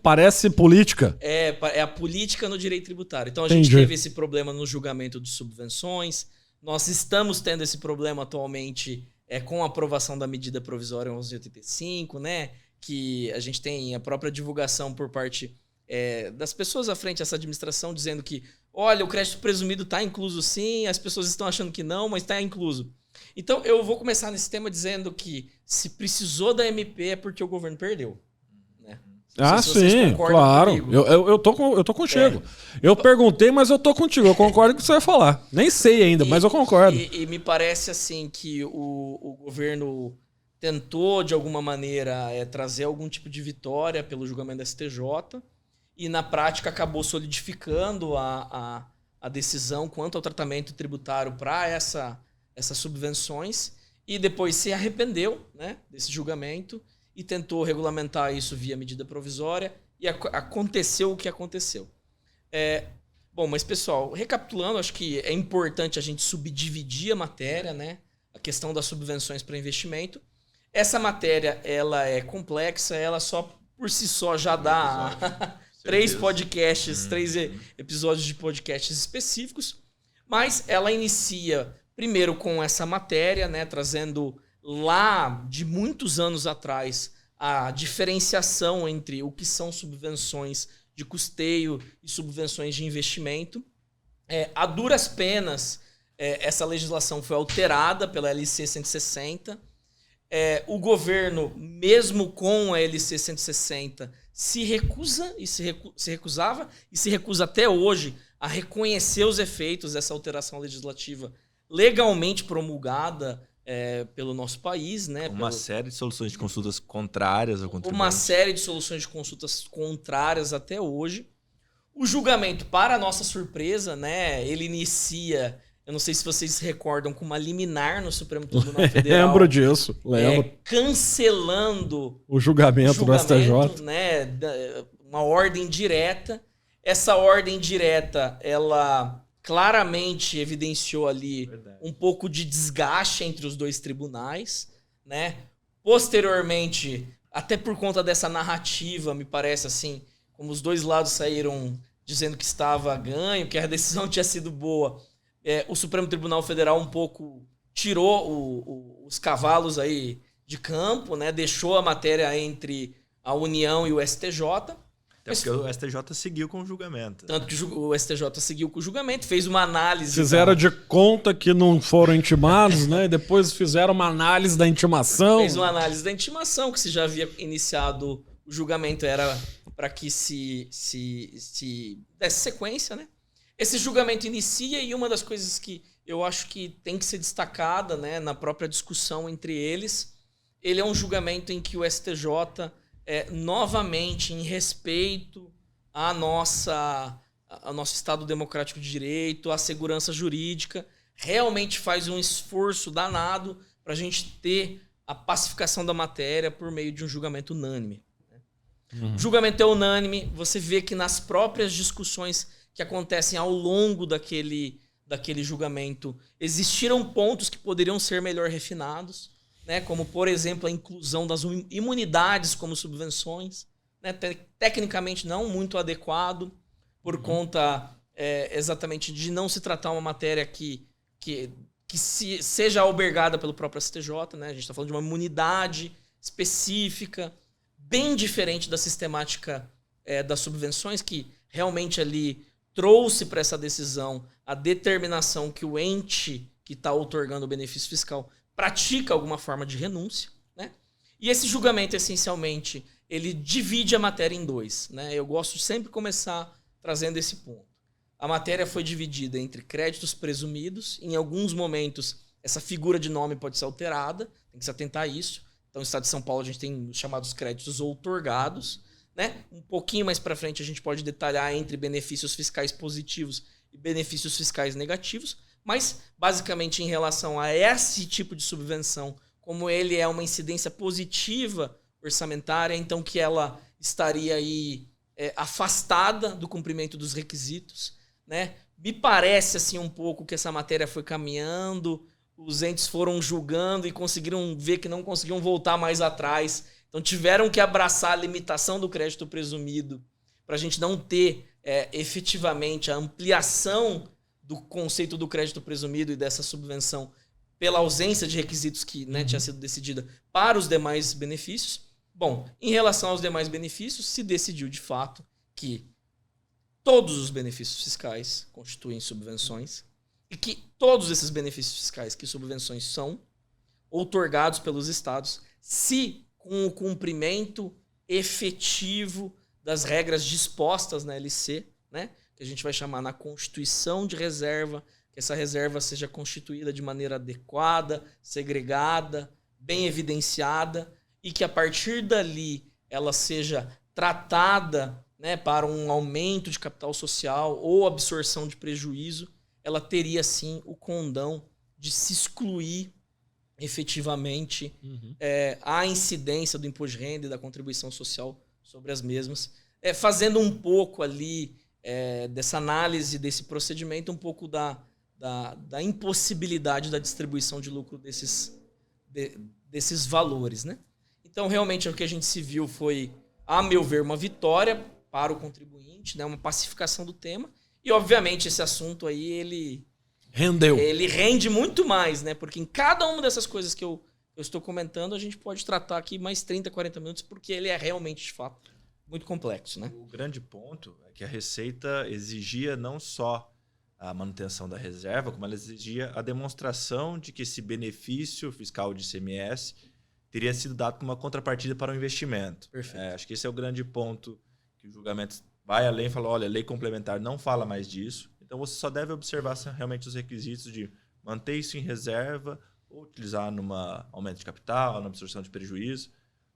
Parece política. É a política no direito tributário. Então a gente teve esse problema no julgamento de subvenções, nós estamos tendo esse problema atualmente com a aprovação da medida provisória 1185, né, que a gente tem a própria divulgação por parte das pessoas à frente dessa administração dizendo que, olha, o crédito presumido está incluso sim, as pessoas estão achando que não, mas está incluso. Então, eu vou começar nesse tema dizendo que se precisou da MP é porque o governo perdeu. Né? Sim, claro. Eu tô contigo. Eu perguntei, mas eu tô contigo. Eu concordo com o que você vai falar. Nem sei ainda, mas eu concordo. E me parece assim que o governo tentou, de alguma maneira, trazer algum tipo de vitória pelo julgamento da STJ, e na prática acabou solidificando a decisão quanto ao tratamento tributário para essas subvenções, e depois se arrependeu, né, desse julgamento e tentou regulamentar isso via medida provisória, e aconteceu o que aconteceu. Bom, mas pessoal, recapitulando, acho que é importante a gente subdividir a matéria, né, a questão das subvenções para investimento. Essa matéria ela é complexa, ela só por si só já dá... 3 podcasts, 3 episódios de podcasts específicos, mas ela inicia primeiro com essa matéria, né, trazendo lá de muitos anos atrás a diferenciação entre o que são subvenções de custeio e subvenções de investimento. A duras penas, essa legislação foi alterada pela LC 160. O governo, mesmo com a LC 160, se recusa e se recusava e se recusa até hoje a reconhecer os efeitos dessa alteração legislativa legalmente promulgada pelo nosso país. Né, uma série de soluções de consultas contrárias ao contribuinte. Uma série de soluções de consultas contrárias até hoje. O julgamento, para nossa surpresa, né, ele inicia... Eu não sei se vocês se recordam, com uma liminar no Supremo Tribunal Federal. Lembro disso, lembro. Cancelando o julgamento do STJ. Né, uma ordem direta. Essa ordem direta, ela claramente evidenciou ali um pouco de desgaste entre os dois tribunais. Né? Posteriormente, até por conta dessa narrativa, me parece assim, como os dois lados saíram dizendo que estava ganho, que a decisão tinha sido boa, o Supremo Tribunal Federal um pouco tirou os cavalos aí de campo, né? Deixou a matéria entre a União e o STJ. Até porque o STJ seguiu com o julgamento. Tanto que o STJ seguiu com o julgamento, fez uma análise... Fizeram de conta que não foram intimados, né? E depois fizeram uma análise da intimação. Fez uma análise da intimação, que se já havia iniciado o julgamento, era para que se desse sequência, né? Esse julgamento inicia, e uma das coisas que eu acho que tem que ser destacada, né, na própria discussão entre eles, ele é um julgamento em que o STJ, novamente, em respeito ao nosso Estado Democrático de Direito, à segurança jurídica, realmente faz um esforço danado para a gente ter a pacificação da matéria por meio de um julgamento unânime. Né? O julgamento é unânime, você vê que nas próprias discussões que acontecem ao longo daquele julgamento, existiram pontos que poderiam ser melhor refinados, né? Como, por exemplo, a inclusão das imunidades como subvenções, né? Tecnicamente não muito adequado, por conta exatamente de não se tratar uma matéria que que seja albergada pelo próprio STJ, né? A gente está falando de uma imunidade específica, bem diferente da sistemática das subvenções, que realmente ali trouxe para essa decisão a determinação que o ente que está outorgando o benefício fiscal pratica alguma forma de renúncia, né? E esse julgamento, essencialmente, ele divide a matéria em dois, né? Eu gosto de sempre começar trazendo esse ponto. A matéria foi dividida entre créditos presumidos. Em alguns momentos, essa figura de nome pode ser alterada, tem que se atentar a isso. Então, no estado de São Paulo, a gente tem os chamados créditos outorgados, né? Um pouquinho mais para frente, a gente pode detalhar entre benefícios fiscais positivos e benefícios fiscais negativos. Mas, basicamente, em relação a esse tipo de subvenção, como ele é uma incidência positiva orçamentária, então que ela estaria aí afastada do cumprimento dos requisitos, né? Me parece assim um pouco que essa matéria foi caminhando, os entes foram julgando e conseguiram ver que não conseguiam voltar mais atrás. Então tiveram que abraçar a limitação do crédito presumido para a gente não ter efetivamente a ampliação do conceito do crédito presumido e dessa subvenção pela ausência de requisitos que, né, tinha sido decidida para os demais benefícios. Bom, em relação aos demais benefícios, se decidiu de fato que todos os benefícios fiscais constituem subvenções e que todos esses benefícios fiscais que subvenções são outorgados pelos estados se com o cumprimento efetivo das regras dispostas na LC, né, que a gente vai chamar na constituição de reserva, que essa reserva seja constituída de maneira adequada, segregada, bem evidenciada e que a partir dali ela seja tratada, né, para um aumento de capital social ou absorção de prejuízo, ela teria sim o condão de se excluir efetivamente a incidência do imposto de renda e da contribuição social sobre as mesmas, fazendo um pouco ali dessa análise desse procedimento, um pouco da impossibilidade da distribuição de lucro desses valores, né? Então, realmente, o que a gente se viu foi, a meu ver, uma vitória para o contribuinte, né? Uma pacificação do tema. E, obviamente, esse assunto aí, ele rende muito mais, né? Porque em cada uma dessas coisas que eu estou comentando, a gente pode tratar aqui mais 30, 40 minutos, porque ele é realmente, de fato, muito complexo, né? O grande ponto é que a Receita exigia não só a manutenção da reserva, como ela exigia a demonstração de que esse benefício fiscal de ICMS teria sido dado como uma contrapartida para o investimento. Perfeito. Acho que esse é o grande ponto que o julgamento vai além e fala, olha, a lei complementar não fala mais disso, então você só deve observar realmente os requisitos de manter isso em reserva ou utilizar numa aumento de capital, na absorção de prejuízo,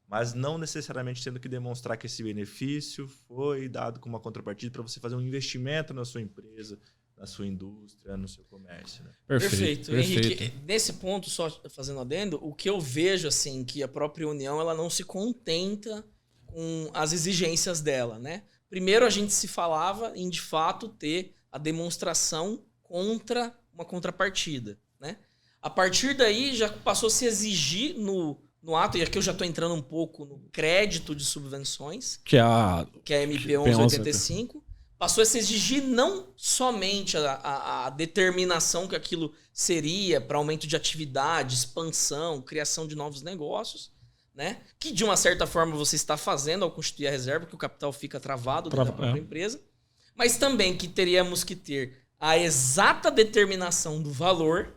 mas não necessariamente tendo que demonstrar que esse benefício foi dado como uma contrapartida para você fazer um investimento na sua empresa, na sua indústria, no seu comércio. Né? Perfeito. Henrique, nesse ponto, só fazendo adendo, o que eu vejo, assim, que a própria União ela não se contenta com as exigências dela, né? Primeiro, a gente se falava em, de fato, ter a demonstração contra uma contrapartida, né? A partir daí, já passou a se exigir no ato, e aqui eu já estou entrando um pouco no crédito de subvenções, que é a MP 1185, passou a se exigir não somente a determinação que aquilo seria para aumento de atividade, expansão, criação de novos negócios, né? Que de uma certa forma você está fazendo ao constituir a reserva, que o capital fica travado dentro da própria empresa, mas também que teríamos que ter a exata determinação do valor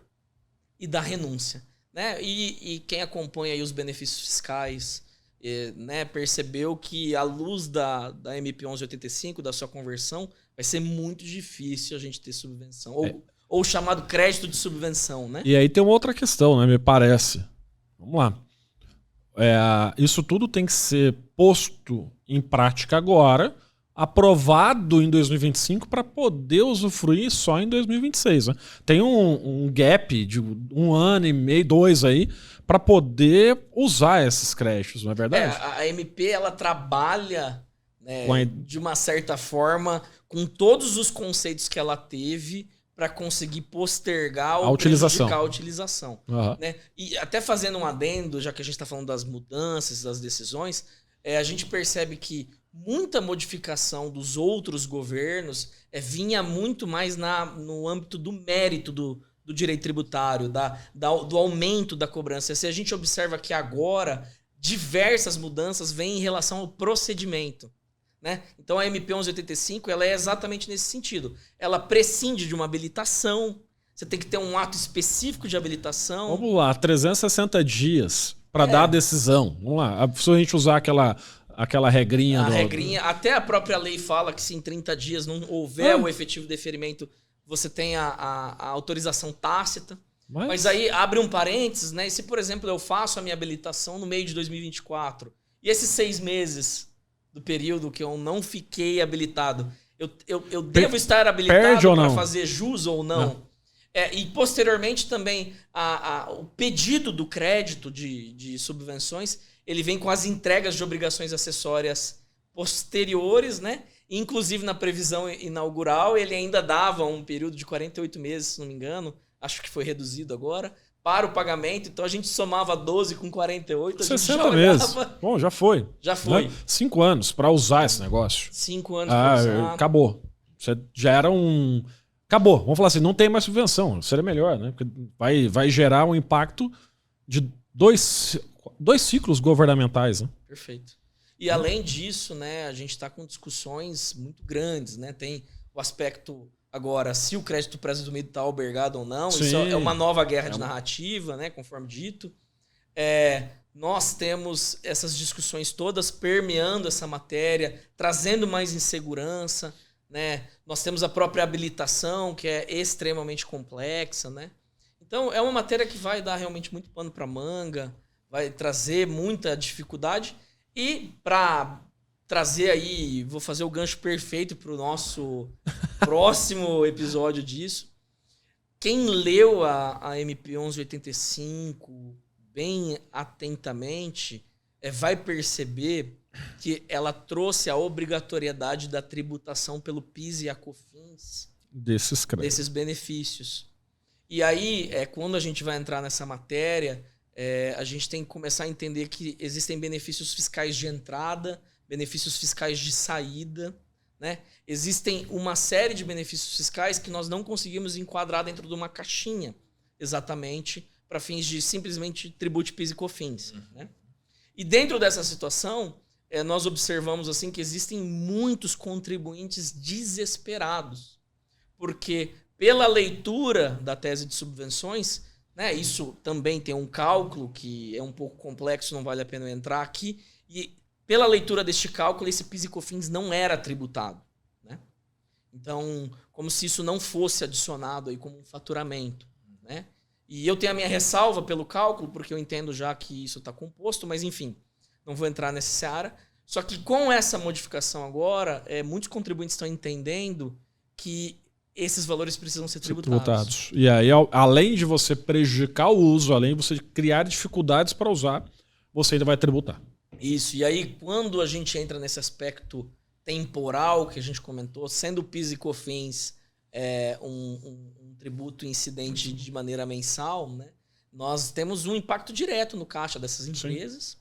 e da renúncia, né? E quem acompanha aí os benefícios fiscais, né, percebeu que à luz da MP 1185, da sua conversão, vai ser muito difícil a gente ter subvenção, ou chamado crédito de subvenção, né? E aí tem uma outra questão, né, me parece. Vamos lá. Isso tudo tem que ser posto em prática agora, aprovado em 2025 para poder usufruir só em 2026. Né? Tem um gap de 1 ano e meio, 2 aí, para poder usar esses créditos, não é verdade? A MP ela trabalha, né, de uma certa forma com todos os conceitos que ela teve para conseguir postergar ou prejudicar a utilização. Uhum. Né? E até fazendo um adendo, já que a gente está falando das mudanças, das decisões, a gente percebe que muita modificação dos outros governos vinha muito mais no âmbito do mérito do do direito tributário, do aumento da cobrança. Se a gente observa que agora diversas mudanças vêm em relação ao procedimento, né? Então a MP 1185 ela é exatamente nesse sentido. Ela prescinde de uma habilitação, você tem que ter um ato específico de habilitação. Vamos lá, 360 dias para dar a decisão. Vamos lá, se a gente usar aquela regrinha... regrinha, até a própria lei fala que se em 30 dias não houver o efetivo deferimento, você tem a autorização tácita. Mas aí abre um parênteses, né? E se, por exemplo, eu faço a minha habilitação no meio de 2024, e esses 6 meses do período que eu não fiquei habilitado, eu devo estar habilitado para fazer jus ou não? E posteriormente também o pedido do crédito de subvenções, ele vem com as entregas de obrigações acessórias posteriores, né? Inclusive na previsão inaugural ele ainda dava um período de 48 meses, se não me engano, acho que foi reduzido agora, para o pagamento. Então a gente somava 12 com 48, a gente 60 já meses. Bom, já foi. Já foi. Né? 5 anos para usar esse negócio. 5 anos para usar. Acabou. Você já era um... Acabou. Vamos falar assim, não tem mais subvenção. Seria melhor, né? Porque vai gerar um impacto de dois ciclos governamentais, né? Perfeito. E além disso, né, a gente está com discussões muito grandes, né? Tem o aspecto agora, se o crédito presumido está albergado ou não. Sim. Isso é uma nova guerra de narrativa, né, conforme dito. Nós temos essas discussões todas permeando essa matéria, trazendo mais insegurança, né? Nós temos a própria habilitação, que é extremamente complexa, né? Então, é uma matéria que vai dar realmente muito pano para manga, vai trazer muita dificuldade. E para trazer aí, vou fazer o gancho perfeito para o nosso próximo episódio disso. Quem leu a MP 1185 bem atentamente vai perceber que ela trouxe a obrigatoriedade da tributação pelo PIS e a COFINS desses benefícios. E aí, quando a gente vai entrar nessa matéria, a gente tem que começar a entender que existem benefícios fiscais de entrada, benefícios fiscais de saída, né? Existem uma série de benefícios fiscais que nós não conseguimos enquadrar dentro de uma caixinha, exatamente, para fins de simplesmente tributo, PIS e COFINS. Né? E dentro dessa situação, nós observamos assim que existem muitos contribuintes desesperados, porque pela leitura da tese de subvenções, né, isso também tem um cálculo que é um pouco complexo, não vale a pena eu entrar aqui, e pela leitura deste cálculo, esse PIS e COFINS não era tributado. Né? Então, como se isso não fosse adicionado aí como um faturamento. Né? E eu tenho a minha ressalva pelo cálculo, porque eu entendo já que isso está composto, mas enfim, não vou entrar nessa seara. Só que com essa modificação agora, muitos contribuintes estão entendendo que esses valores precisam ser tributados. E aí, além de você prejudicar o uso, além de você criar dificuldades para usar, você ainda vai tributar. Isso. E aí, quando a gente entra nesse aspecto temporal que a gente comentou, sendo o PIS e COFINS um tributo incidente de maneira mensal, né, nós temos um impacto direto no caixa dessas empresas.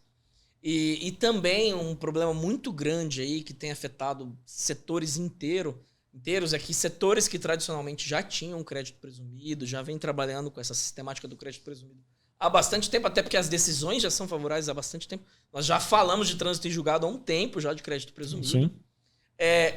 E também um problema muito grande aí que tem afetado setores inteiros aqui, setores que tradicionalmente já tinham crédito presumido, já vem trabalhando com essa sistemática do crédito presumido há bastante tempo, até porque as decisões já são favoráveis há bastante tempo. Nós já falamos de trânsito em julgado há um tempo já de crédito presumido. Sim.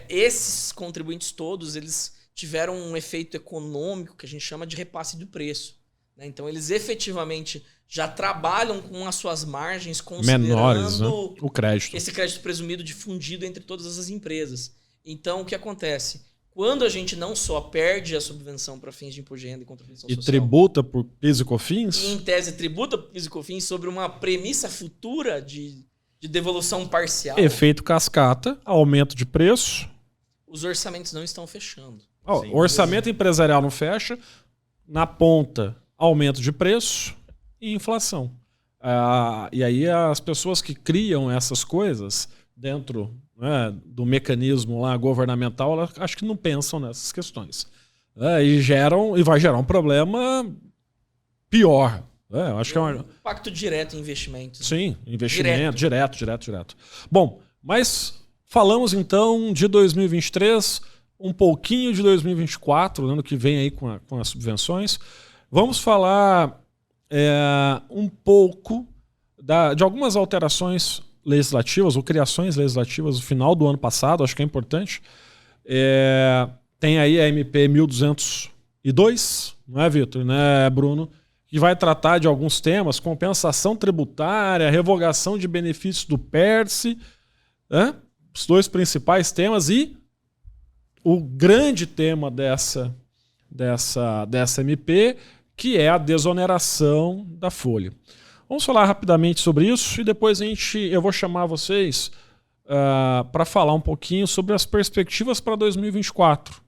Esses contribuintes todos, eles tiveram um efeito econômico que a gente chama de repasse do preço. Né? Então, eles efetivamente já trabalham com as suas margens considerando menores, né? O crédito. Esse crédito presumido difundido entre todas as empresas. Então, o que acontece? Quando a gente não só perde a subvenção para fins de imposto de renda e contribuição social... E tributa por PIS e COFINS? E, em tese, tributa por PIS e COFINS sobre uma premissa futura de devolução parcial. Efeito cascata, aumento de preço. Os orçamentos não estão fechando. O orçamento empresarial não fecha. Na ponta, aumento de preço e inflação. E aí as pessoas que criam essas coisas dentro... do mecanismo lá governamental, acho que não pensam nessas questões. E vai gerar um problema pior. Acho que é um impacto direto em investimentos. Sim, investimento, direto. Bom, mas falamos então de 2023, um pouquinho de 2024, ano que vem aí com as subvenções. Vamos falar um pouco de algumas alterações legislativas ou criações legislativas no final do ano passado, acho que é importante. Tem aí a MP 1202, não é, Vitor? Né, Bruno? Que vai tratar de alguns temas, compensação tributária, revogação de benefícios do PERSE, né? Os dois principais temas e o grande tema dessa MP, que é a desoneração da folha. Vamos falar rapidamente sobre isso e depois eu vou chamar vocês para falar um pouquinho sobre as perspectivas para 2024.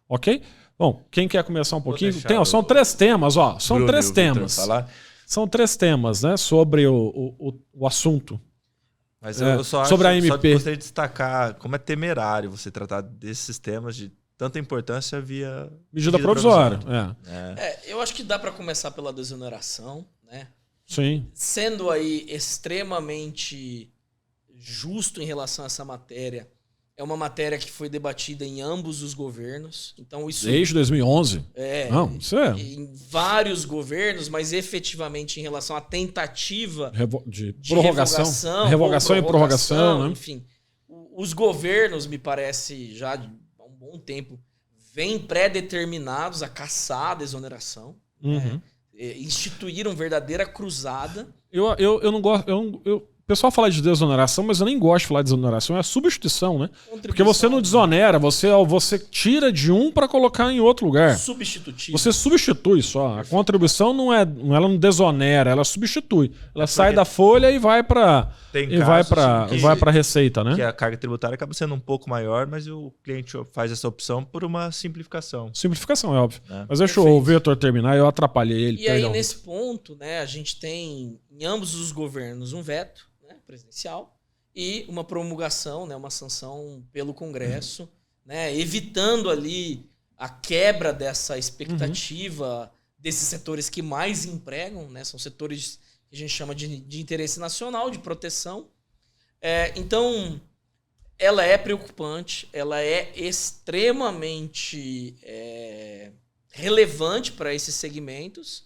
Ok? Bom, quem quer começar um pouquinho? São 3 temas, ó. São Bruno 3 temas. São 3 temas, né? Sobre o assunto. Mas eu só sobre a MP. Só gostaria de destacar como é temerário você tratar desses temas de tanta importância via medida provisória. Eu acho que dá para começar pela desoneração, né? Sim. Sendo aí extremamente justo em relação a essa matéria. É uma matéria que foi debatida em ambos os governos. Então isso desde 2011. Não, isso em vários governos, mas efetivamente em relação à tentativa de revogação e prorrogação, né? Enfim, os governos, me parece, já há um bom tempo, vêm pré-determinados a caçar a desoneração. Uhum. Instituíram verdadeira cruzada. Eu não gosto. O pessoal fala de desoneração, mas eu nem gosto de falar de desoneração, é a substituição, né? Porque você não desonera, você tira de um para colocar em outro lugar. Substitutivo. Você substitui só. A contribuição ela não desonera, ela substitui. Ela sai da folha e vai para a receita, né? Que a carga tributária acaba sendo um pouco maior, mas o cliente faz essa opção por uma simplificação. Simplificação, é óbvio. Mas deixa o Vitor terminar, eu atrapalhei ele. E aí, nesse ponto, né, a gente tem em ambos os governos um veto presidencial e uma promulgação, né, uma sanção pelo Congresso, né, evitando ali a quebra dessa expectativa desses setores que mais empregam, né, são setores que a gente chama de interesse nacional, de proteção. Então, ela é preocupante, ela é extremamente relevante para esses segmentos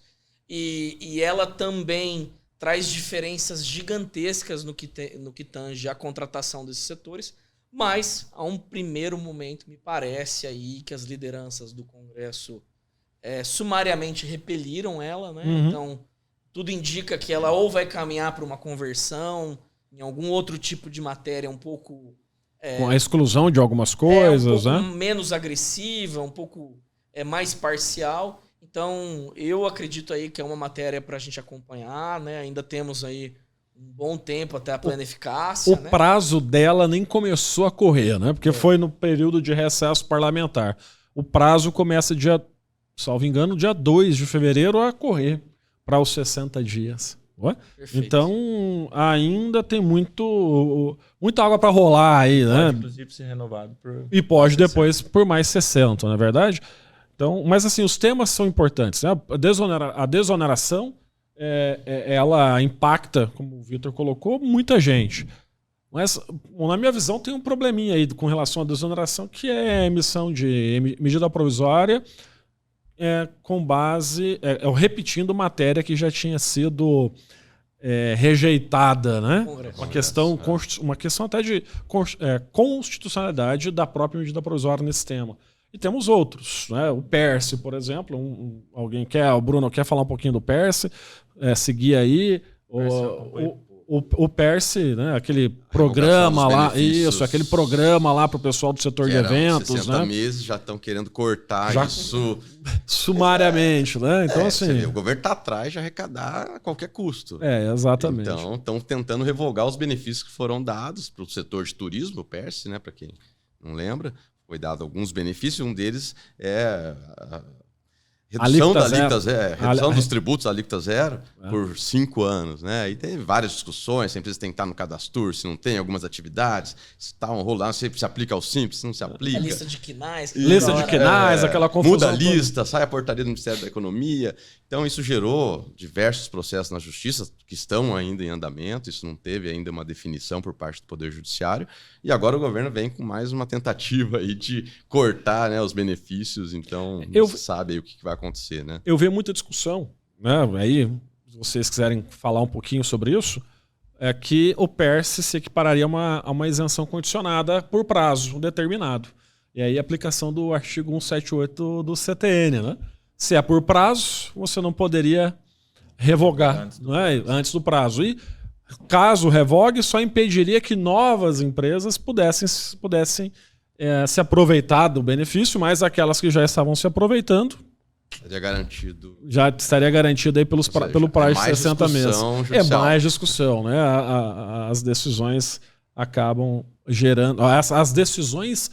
e ela também traz diferenças gigantescas no que tange a contratação desses setores, mas a um primeiro momento me parece aí que as lideranças do Congresso sumariamente repeliram ela, né? Então tudo indica que ela ou vai caminhar para uma conversão em algum outro tipo de matéria um pouco com a exclusão de algumas coisas, um pouco menos agressiva, um pouco mais parcial. Então, eu acredito aí que é uma matéria para a gente acompanhar, né? Ainda temos aí um bom tempo até a plena eficácia. O prazo dela nem começou a correr, né? Porque foi no período de recesso parlamentar. O prazo começa salvo engano, dia 2 de fevereiro a correr para os 60 dias. Então, ainda tem muita água para rolar aí, né? Pode, inclusive, ser renovado e pode depois por mais 60, não é verdade? Então, mas assim, os temas são importantes, né? A desoneração, ela impacta, como o Vitor colocou, muita gente. Mas, na minha visão, tem um probleminha aí com relação à desoneração, que é a emissão de medida provisória com base... repetindo matéria que já tinha sido rejeitada, né? Uma questão até de constitucionalidade da própria medida provisória nesse tema. E temos outros, né? O PERSE, por exemplo. O Bruno quer falar um pouquinho do PERSE? Seguir aí. O PERSE, né? Aquele programa lá. Isso, aquele programa lá para o pessoal do setor de eventos. 60 meses já estão querendo cortar isso. Sumariamente, né? Então, assim. O governo está atrás de arrecadar a qualquer custo. Exatamente. Então, estão tentando revogar os benefícios que foram dados para o setor de turismo, o PERSE, né? Para quem não lembra. Foi dado alguns benefícios, um deles é a redução redução dos tributos à alíquota zero por 5 anos, né? E tem várias discussões, se a empresa tem que estar no cadastro, se não tem algumas atividades, se está rolando, se aplica ao Simples, se não se aplica. A lista de quinais. Aquela confusão. Muda a lista, sai a portaria do Ministério da Economia. Então isso gerou diversos processos na Justiça que estão ainda em andamento, isso não teve ainda uma definição por parte do Poder Judiciário. E agora o governo vem com mais uma tentativa aí de cortar, né, os benefícios, então não se sabe aí o que vai acontecer. acontecer, né? Eu vejo muita discussão, né? Aí, se vocês quiserem falar um pouquinho sobre isso, é que o PERS se equipararia a uma isenção condicionada por prazo determinado. E aí a aplicação do artigo 178 do CTN, né? Se é por prazo, você não poderia revogar antes do prazo. E caso revogue, só impediria que novas empresas pudessem se aproveitar do benefício, mas aquelas que já estavam se aproveitando Estaria garantido. já estaria garantido aí pelo prazo de 60 meses. Judicial. É mais discussão, né? As decisões acabam gerando. As decisões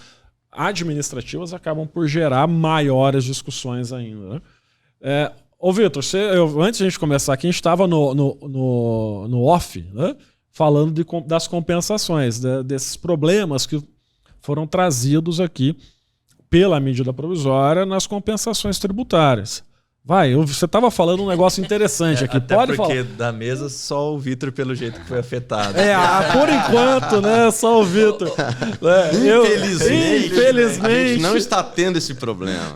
administrativas acabam por gerar maiores discussões ainda. Né? Ô, Vitor, antes de a gente começar aqui, a gente estava no off, né? Falando das compensações, desses problemas que foram trazidos aqui pela medida provisória nas compensações tributárias. Você estava falando um negócio interessante aqui. Até Pode porque falar. da mesa só o Vitor pelo jeito que foi afetado. Por enquanto, né? Só o Vitor. Infelizmente. A gente não está tendo esse problema.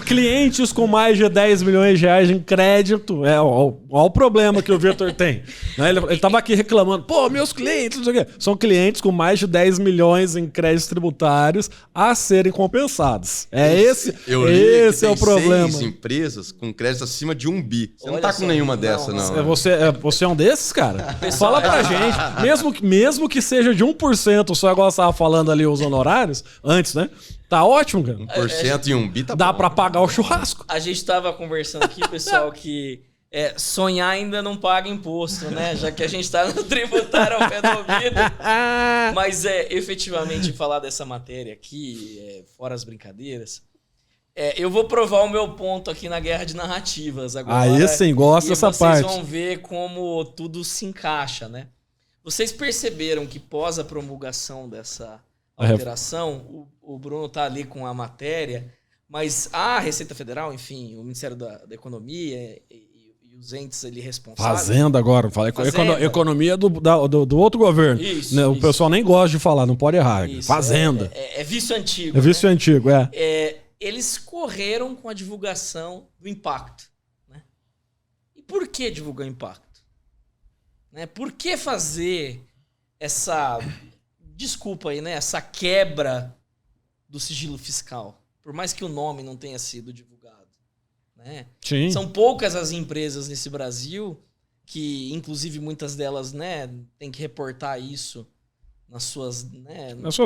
Clientes com mais de 10 milhões de reais em crédito. Olha o problema que o Vitor tem. Ele estava aqui reclamando. Pô, meus clientes, não sei o quê. São clientes com mais de 10 milhões em créditos tributários a serem compensados. Esse é o problema. 6 empresas com crédito acima de 1 bi. Você não está com nenhuma dessa, não. Você é um desses, cara? Fala pra gente. Mesmo que seja de 1%, só igual você estava falando ali os honorários, antes, né? Tá ótimo, cara. 1% em 1 bi tá Dá bom. pra pagar o churrasco. A gente estava conversando aqui, pessoal, que sonhar ainda não paga imposto, né? Já que a gente está no tributário ao pé do ouvido. Mas efetivamente falar dessa matéria aqui, fora as brincadeiras, eu vou provar o meu ponto aqui na guerra de narrativas agora. Aí sim, gosto dessa parte. Vocês vão ver como tudo se encaixa, né? Vocês perceberam que pós a promulgação dessa alteração, o Bruno tá ali com a matéria, mas a Receita Federal, enfim, o Ministério da Economia e os entes ali responsáveis... Fazenda agora, falei economia do outro governo. Isso, né? O pessoal nem gosta de falar, não pode errar. Isso, Fazenda. É vício antigo. É vício antigo, Eles correram com a divulgação do impacto. Né? E por que divulgar o impacto? Né? Por que fazer essa... Desculpa aí, né? Essa quebra do sigilo fiscal? Por mais que o nome não tenha sido divulgado. Né? Sim. São poucas as empresas nesse Brasil que, inclusive, muitas delas, né, têm que reportar isso nas suas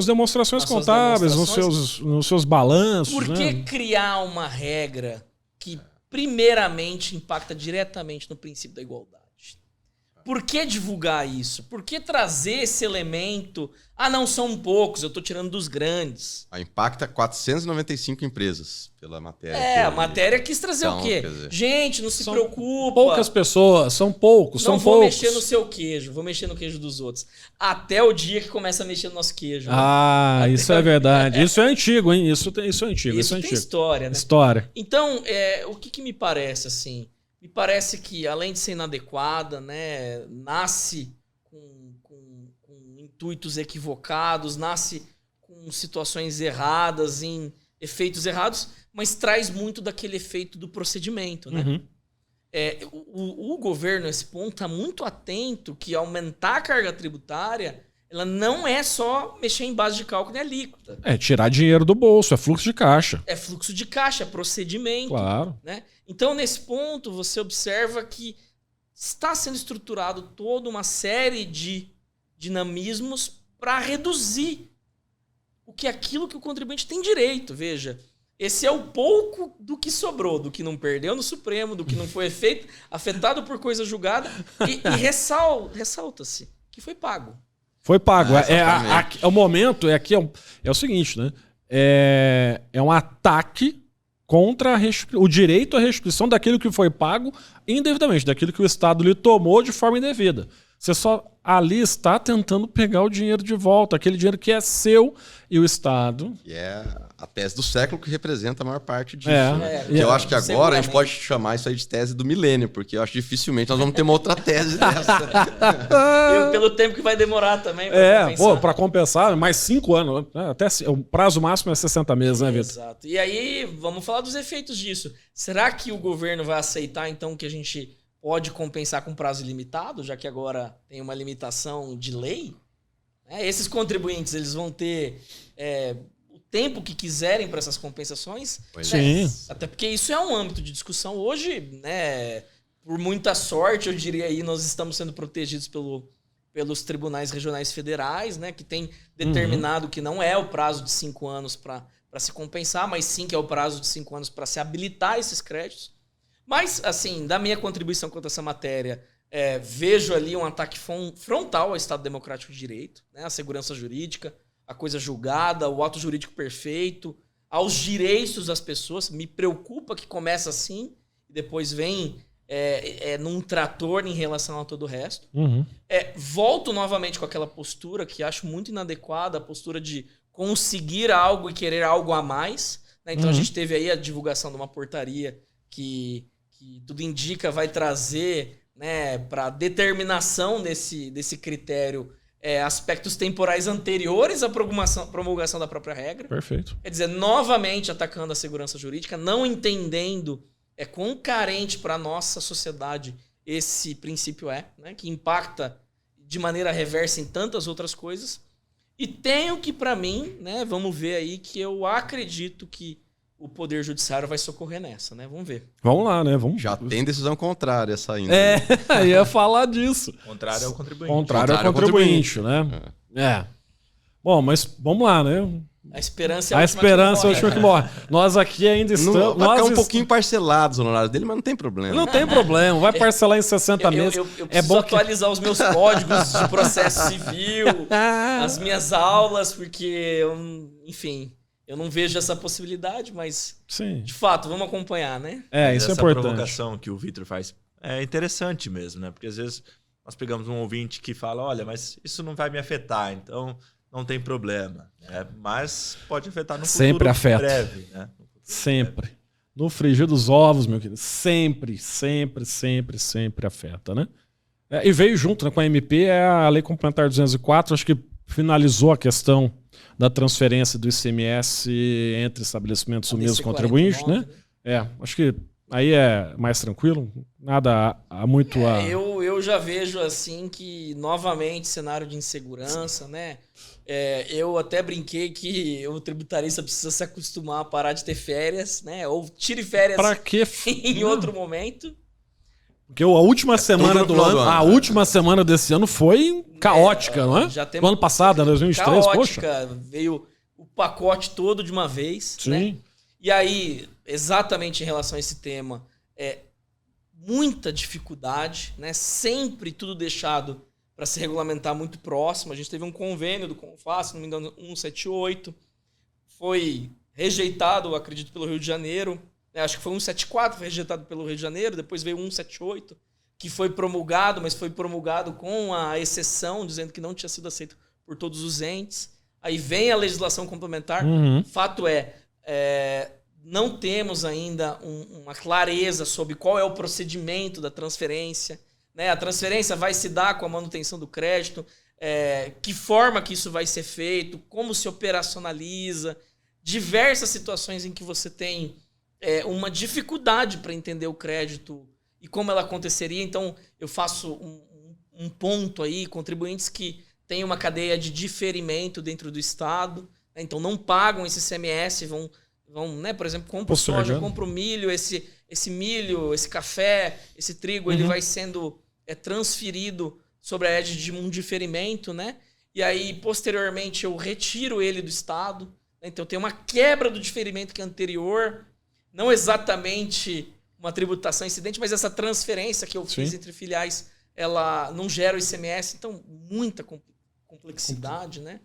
demonstrações contábeis, nos seus balanços. Por que criar uma regra que primeiramente impacta diretamente no princípio da igualdade? Por que divulgar isso? Por que trazer esse elemento? Não são poucos, eu estou tirando dos grandes. Impacta 495 empresas pela matéria. A matéria quis trazer o quê? Gente, não se preocupa. Poucas pessoas, são poucos. Não vou mexer no seu queijo, vou mexer no queijo dos outros. Até o dia que começa a mexer no nosso queijo. Né? Isso é verdade. Isso é antigo, hein? Isso é antigo. Isso tem história, né? História. Então, o que me parece, assim? Me parece que, além de ser inadequada, né, nasce com intuitos equivocados, nasce com situações erradas, em efeitos errados, mas traz muito daquele efeito do procedimento, né? Uhum. O governo, nesse ponto, está muito atento que aumentar a carga tributária, ela não é só mexer em base de cálculo e alíquota. Tirar dinheiro do bolso, é fluxo de caixa. É fluxo de caixa, é procedimento. Claro. Né? Então, nesse ponto, você observa que está sendo estruturado toda uma série de dinamismos para reduzir aquilo que o contribuinte tem direito. Veja, esse é o pouco do que sobrou, do que não perdeu no Supremo, do que não foi afetado por coisa julgada, e ressalta-se que foi pago. Foi pago. O momento é o seguinte, né? É um ataque contra o direito à restituição daquilo que foi pago indevidamente, daquilo que o Estado lhe tomou de forma indevida. Você só ali está tentando pegar o dinheiro de volta, aquele dinheiro que é seu e o Estado. E é a tese do século que representa a maior parte disso. E eu acho que agora a gente pode chamar isso aí de tese do milênio, porque eu acho que dificilmente nós vamos ter uma outra tese dessa. Pelo tempo que vai demorar também. Para compensar, mais 5 anos. Até o prazo máximo é 60 meses, né, Vitor? Exato. E aí, vamos falar dos efeitos disso. Será que o governo vai aceitar, então, que a gente pode compensar com prazo ilimitado, já que agora tem uma limitação de lei? Esses contribuintes, eles vão ter o tempo que quiserem para essas compensações? Sim. Até porque isso é um âmbito de discussão hoje, né? Por muita sorte, eu diria aí, nós estamos sendo protegidos pelos tribunais regionais federais, né? Que tem determinado que não é o prazo de 5 anos para se compensar, mas sim que é o prazo de 5 anos para se habilitar esses créditos. Mas, assim, da minha contribuição quanto a essa matéria, vejo ali um ataque frontal ao Estado Democrático de Direito, né? A segurança jurídica, a coisa julgada, o ato jurídico perfeito, aos direitos das pessoas. Me preocupa que começa assim e depois vem num trator em relação a todo o resto. Volto novamente com aquela postura que acho muito inadequada, a postura de conseguir algo e querer algo a mais, né? Então a gente teve aí a divulgação de uma portaria que tudo indica vai trazer, né, para determinação desse critério aspectos temporais anteriores à promulgação da própria regra. Perfeito. Quer dizer, novamente atacando a segurança jurídica, não entendendo quão carente para a nossa sociedade esse princípio né, que impacta de maneira reversa em tantas outras coisas. E tenho que, para mim, né, vamos ver aí, que eu acredito que o Poder Judiciário vai socorrer nessa, né? Vamos ver. Vamos lá, né? Já tem decisão contrária saindo. Ia falar disso. Contrário é o contribuinte. Contrário é o contribuinte, né? Bom, mas vamos lá, né? A esperança é a última que morre. Nós aqui ainda estamos... Vai ficar um pouquinho parcelados os honorários dele, mas não tem problema. Não tem problema. Vai parcelar em 60 meses. Eu preciso atualizar os meus códigos de processo civil, as minhas aulas, porque, enfim... Eu não vejo essa possibilidade, mas, sim, de fato, vamos acompanhar, né? Isso é importante. Essa provocação que o Vitor faz é interessante mesmo, né? Porque às vezes nós pegamos um ouvinte que fala, olha, mas isso não vai me afetar, então não tem problema. Mas pode afetar no futuro sempre afeta. Breve, né? Sempre. No frigir dos ovos, meu querido. Sempre afeta, né? E veio junto, né, com a MP, a Lei Complementar 204, acho que finalizou a questão da transferência do ICMS entre estabelecimentos do mesmo contribuinte, né? Acho que aí é mais tranquilo, nada há muito a... Eu já vejo assim que, novamente, cenário de insegurança, né? Eu até brinquei que o tributarista precisa se acostumar a parar de ter férias, né? Ou tire férias pra quê? em outro momento. Porque a última semana do ano, a última semana desse ano foi caótica, não é? Já tem o ano passado, 2023, caótica, poxa. Veio o pacote todo de uma vez, sim, né? E aí, exatamente em relação a esse tema, muita dificuldade, né? Sempre tudo deixado para se regulamentar muito próximo. A gente teve um convênio do CONFAS, se não me engano, 178, foi rejeitado, acredito, pelo Rio de Janeiro. Acho que foi 174, foi rejeitado pelo Rio de Janeiro, depois veio 178, que foi promulgado, mas foi promulgado com a exceção, dizendo que não tinha sido aceito por todos os entes. Aí vem a legislação complementar. Fato não temos ainda uma clareza sobre qual é o procedimento da transferência, né? A transferência vai se dar com a manutenção do crédito, que forma que isso vai ser feito, como se operacionaliza, diversas situações em que você tem uma dificuldade para entender o crédito e como ela aconteceria. Então, eu faço um ponto aí, contribuintes que têm uma cadeia de diferimento dentro do Estado, né? Então não pagam esse ICMS, vão né, por exemplo, compro soja, compro milho, esse milho, esse café, esse trigo, ele vai sendo transferido sobre a égide de um diferimento, né? E aí, posteriormente, eu retiro ele do Estado, né? Então tem uma quebra do diferimento que é anterior, não exatamente uma tributação incidente, mas essa transferência que eu fiz entre filiais, ela não gera o ICMS, então muita complexidade, né?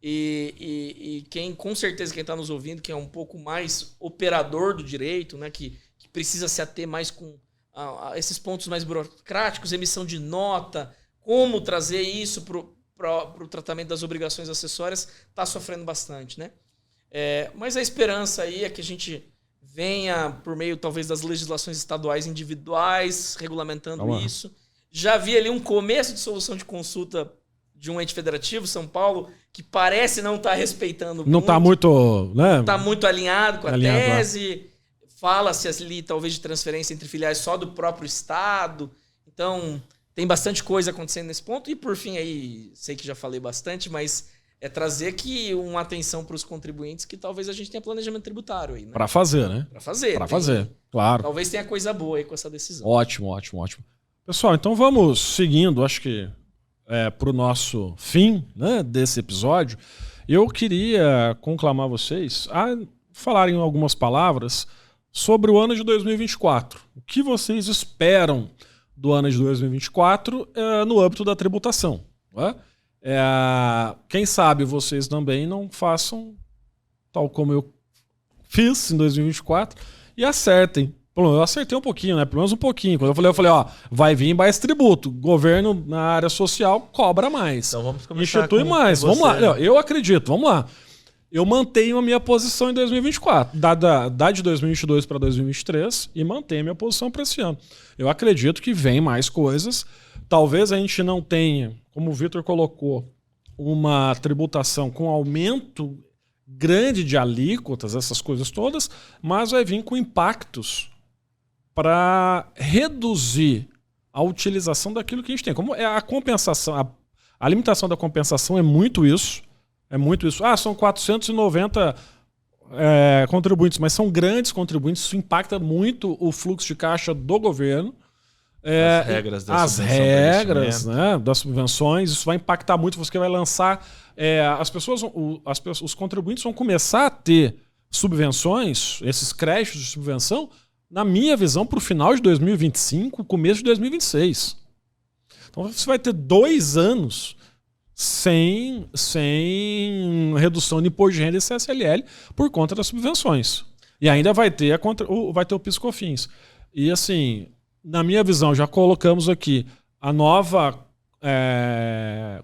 E com certeza quem está nos ouvindo, que é um pouco mais operador do direito, né, que precisa se ater mais com esses pontos mais burocráticos, emissão de nota, como trazer isso para o tratamento das obrigações acessórias, está sofrendo bastante, né? Mas a esperança aí é que a gente venha, por meio talvez das legislações estaduais individuais, regulamentando isso. Já vi ali um começo de solução de consulta de um ente federativo, São Paulo, que parece não estar respeitando Não está muito, né? Está muito alinhado com a tese. Fala-se ali talvez de transferência entre filiais só do próprio Estado. Então, tem bastante coisa acontecendo nesse ponto. E por fim aí, sei que já falei bastante, mas é trazer aqui uma atenção para os contribuintes que talvez a gente tenha planejamento tributário aí, né? Para fazer, né? Para fazer, claro. Talvez tenha coisa boa aí com essa decisão. Ótimo. Pessoal, então vamos seguindo, acho que para o nosso fim, né, desse episódio. Eu queria conclamar vocês a falarem algumas palavras sobre o ano de 2024. O que vocês esperam do ano de 2024 no âmbito da tributação, né? Quem sabe vocês também não façam tal como eu fiz em 2024 e acertem. Eu acertei um pouquinho, né? Pelo menos um pouquinho. Quando eu falei, vai vir mais tributo. Governo na área social cobra mais. Então vamos começar institui mais. Vamos lá. Eu acredito, vamos lá. Eu mantenho a minha posição em 2024. Da de 2022 para 2023 e mantenho a minha posição para esse ano. Eu acredito que vem mais coisas. Talvez a gente não tenha, como o Vitor colocou, uma tributação com aumento grande de alíquotas, essas coisas todas, mas vai vir com impactos para reduzir a utilização daquilo que a gente tem. Como é a compensação, a limitação da compensação é muito isso. São 490 contribuintes, mas são grandes contribuintes, isso impacta muito o fluxo de caixa do governo. As regras das subvenções, isso vai impactar muito, você vai lançar... os contribuintes vão começar a ter subvenções, esses créditos de subvenção, na minha visão, para o final de 2025, começo de 2026. Então você vai ter 2 anos sem redução de imposto de renda e CSLL por conta das subvenções. E ainda vai ter o PIS/COFINS. E assim, na minha visão, já colocamos aqui a nova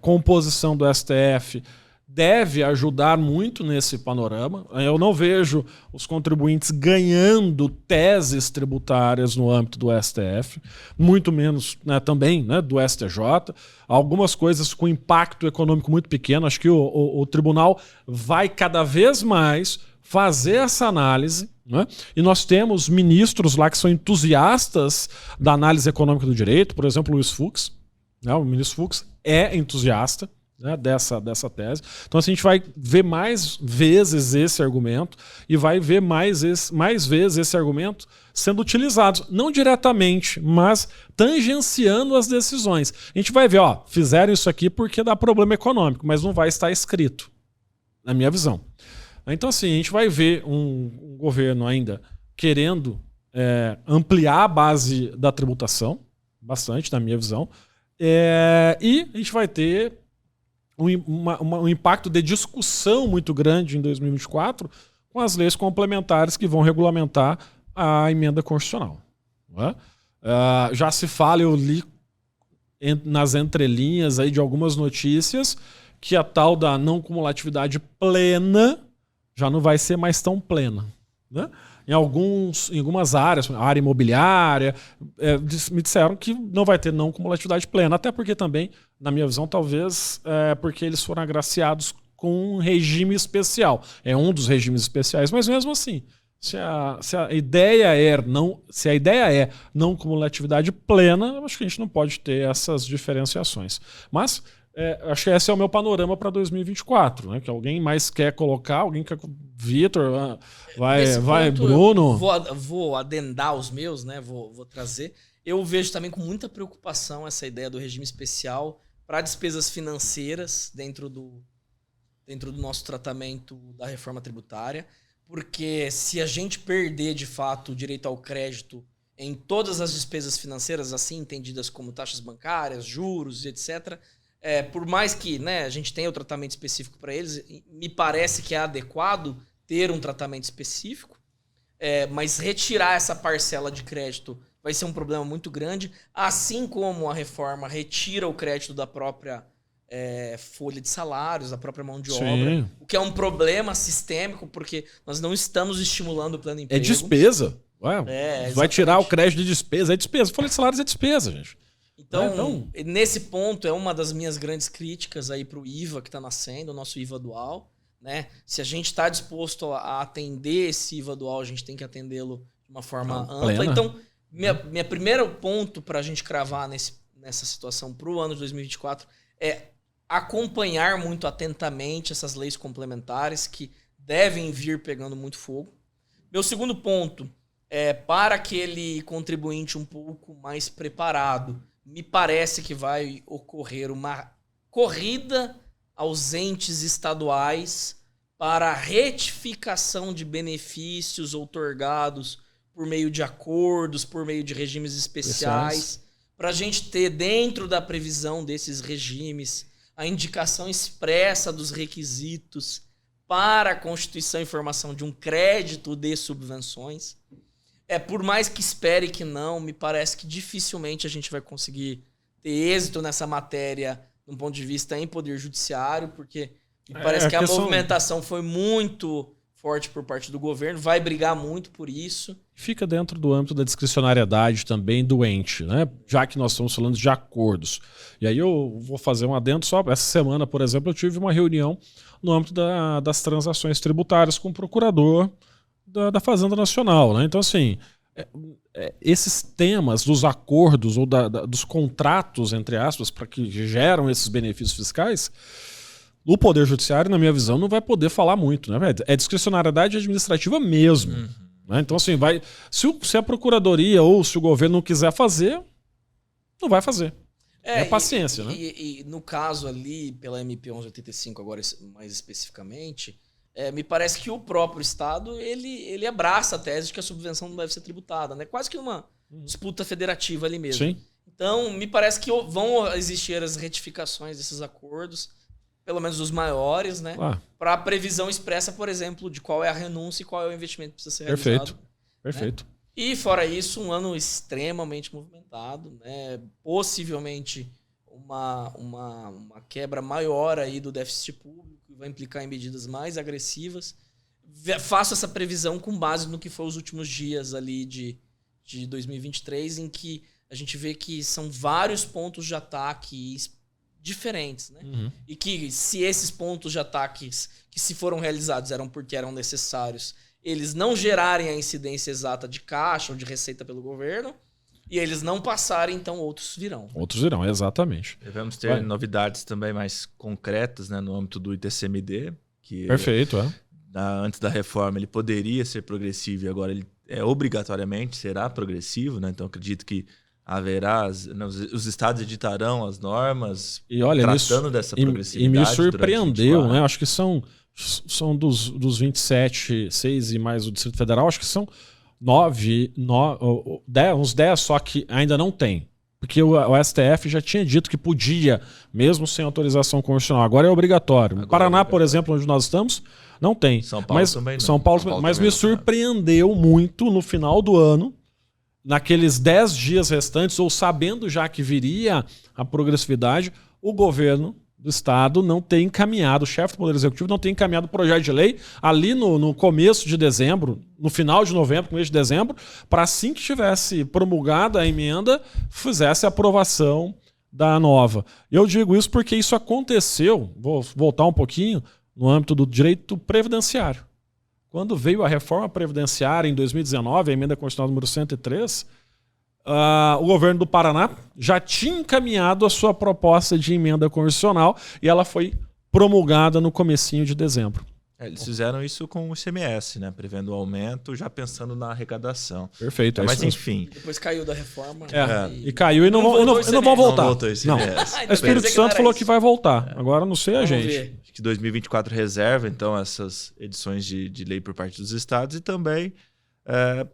composição do STF deve ajudar muito nesse panorama. Eu não vejo os contribuintes ganhando teses tributárias no âmbito do STF, muito menos também do STJ. Algumas coisas com impacto econômico muito pequeno. Acho que o tribunal vai cada vez mais fazer essa análise, né? E nós temos ministros lá que são entusiastas da análise econômica do direito, por exemplo, o Luiz Fux. O ministro Fux é entusiasta, né, dessa tese. Então assim, a gente vai ver mais vezes esse argumento e vai ver mais vezes esse argumento sendo utilizado, não diretamente, mas tangenciando as decisões. A gente vai ver, fizeram isso aqui porque dá problema econômico, mas não vai estar escrito, na minha visão. Então assim, a gente vai ver um governo ainda querendo ampliar a base da tributação, bastante, na minha visão, e a gente vai ter um impacto de discussão muito grande em 2024 com as leis complementares que vão regulamentar a emenda constitucional. Não é? Já se fala, eu li nas entrelinhas aí de algumas notícias, que a tal da não cumulatividade plena já não vai ser mais tão plena, né? Em algumas áreas, área imobiliária, me disseram que não vai ter não cumulatividade plena, até porque também, na minha visão, talvez porque eles foram agraciados com um regime especial. É um dos regimes especiais, mas mesmo assim, se a ideia é não cumulatividade plena, acho que a gente não pode ter essas diferenciações. Mas acho que esse é o meu panorama para 2024, né? Que alguém mais quer colocar, alguém quer... Vitor, vai Bruno. Vou adendar os meus, né? Vou trazer. Eu vejo também com muita preocupação essa ideia do regime especial para despesas financeiras dentro do nosso tratamento da reforma tributária, porque se a gente perder de fato o direito ao crédito em todas as despesas financeiras, assim entendidas como taxas bancárias, juros, etc., por mais que, né, a gente tenha o tratamento específico para eles, me parece que é adequado ter um tratamento específico, mas retirar essa parcela de crédito vai ser um problema muito grande, assim como a reforma retira o crédito da própria folha de salários, da própria mão de obra, o que é um problema sistêmico, porque nós não estamos estimulando o plano emprego. É despesa. Vai tirar o crédito de despesa, é despesa. Folha de salários é despesa, gente. Então, nesse ponto, é uma das minhas grandes críticas aí para o IVA que está nascendo, o nosso IVA dual. Né? Se a gente está disposto a atender esse IVA dual, a gente tem que atendê-lo de uma forma ampla. Então, minha primeiro ponto para a gente cravar nessa situação para o ano de 2024 é acompanhar muito atentamente essas leis complementares que devem vir pegando muito fogo. Meu segundo ponto é para aquele contribuinte um pouco mais preparado. Me parece que vai ocorrer uma corrida aos entes estaduais para a retificação de benefícios outorgados por meio de acordos, por meio de regimes especiais, para a gente ter dentro da previsão desses regimes a indicação expressa dos requisitos para a constituição e formação de um crédito de subvenções. Por mais que espere que não, me parece que dificilmente a gente vai conseguir ter êxito nessa matéria de um ponto de vista em poder judiciário, porque me parece que a movimentação foi muito forte por parte do governo, vai brigar muito por isso. Fica dentro do âmbito da discricionariedade também do ente, né? Já que nós estamos falando de acordos. E aí eu vou fazer um adendo só. Essa semana, por exemplo, eu tive uma reunião no âmbito das transações tributárias com o procurador da Fazenda Nacional, né? Então, assim, esses temas dos acordos ou dos contratos, entre aspas, para que geram esses benefícios fiscais, o Poder Judiciário, na minha visão, não vai poder falar muito, né? É discricionariedade administrativa mesmo. Né? Então, assim, se a Procuradoria ou se o governo não quiser fazer, não vai fazer. É paciência, né? E no caso ali, pela MP 1185, agora mais especificamente, me parece que o próprio Estado ele abraça a tese de que a subvenção não deve ser tributada, né? Quase que uma disputa federativa ali mesmo. Sim. Então, me parece que vão existir as retificações desses acordos, pelo menos os maiores, né? Para a previsão expressa, por exemplo, de qual é a renúncia e qual é o investimento que precisa ser realizado. Perfeito. Né? E, fora isso, um ano extremamente movimentado, né? Possivelmente uma quebra maior aí do déficit público, que vai implicar em medidas mais agressivas. Faço essa previsão com base no que foi os últimos dias ali de 2023, em que a gente vê que são vários pontos de ataque diferentes, né? E que se esses pontos de ataques que se foram realizados eram porque eram necessários, eles não gerarem a incidência exata de caixa ou de receita pelo governo, e eles não passarem, então outros virão. Outros virão, exatamente. Devemos ter novidades também mais concretas, né, no âmbito do ITCMD. Que Perfeito, antes da reforma ele poderia ser progressivo e agora ele obrigatoriamente será progressivo, né? Então acredito que haverá, os estados editarão as normas tratando dessa progressividade. E me surpreendeu, né? Acho que são dos 27, 6 e mais o Distrito Federal, acho que são 10, uns 10 só que ainda não tem. Porque o STF já tinha dito que podia, mesmo sem autorização constitucional. Agora é obrigatório. Paraná, por exemplo, onde nós estamos, não tem. São Paulo também não. São Paulo mas me surpreendeu muito no final do ano, naqueles 10 dias restantes, ou sabendo já que viria a progressividade, o governo do Estado não tem encaminhado, o chefe do Poder Executivo não tem encaminhado o projeto de lei ali no começo de dezembro, no final de novembro, começo de dezembro, para assim que tivesse promulgada a emenda, fizesse a aprovação da nova. Eu digo isso porque isso aconteceu, vou voltar um pouquinho, no âmbito do direito previdenciário. Quando veio a reforma previdenciária em 2019, a emenda constitucional número 103, o governo do Paraná já tinha encaminhado a sua proposta de emenda constitucional e ela foi promulgada no comecinho de dezembro. Eles fizeram isso com o ICMS, né? Prevendo o aumento, já pensando na arrecadação. Perfeito. Mas enfim. Depois caiu da reforma. E caiu e não vão voltar. Não voltou o ICMS. O Espírito Santo falou que vai voltar. Agora não sei a gente. Acho que 2024 reserva, então, essas edições de lei por parte dos estados e também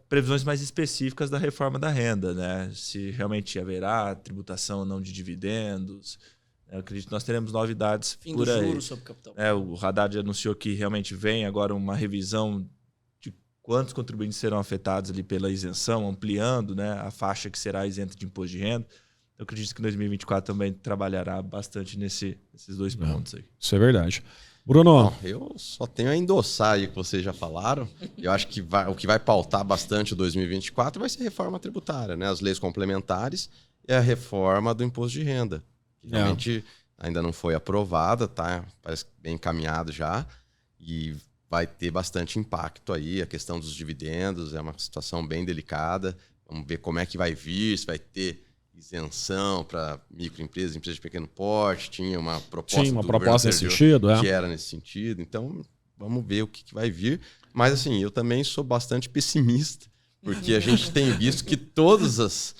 previsões mais específicas da reforma da renda, né? Se realmente haverá tributação ou não de dividendos. Eu acredito que nós teremos novidades fim por do aí. juros sobre capital. O Haddad anunciou que realmente vem agora uma revisão de quantos contribuintes serão afetados ali pela isenção, ampliando, né, a faixa que será isenta de imposto de renda. Eu acredito que em 2024 também trabalhará bastante nesses 2 pontos aí. Isso é verdade. Bruno? Bom, eu só tenho a endossar aí o que vocês já falaram. Eu acho que o que vai pautar bastante o 2024 vai ser a reforma tributária, né? As leis complementares e a reforma do imposto de renda. Que realmente ainda não foi aprovada, tá? Parece bem encaminhado já. E vai ter bastante impacto aí. A questão dos dividendos é uma situação bem delicada. Vamos ver como é que vai vir, se vai ter isenção para microempresas, empresas de pequeno porte, tinha uma proposta nesse sentido, que era nesse sentido. Então, vamos ver o que vai vir. Mas, assim, eu também sou bastante pessimista, porque a gente tem visto que todas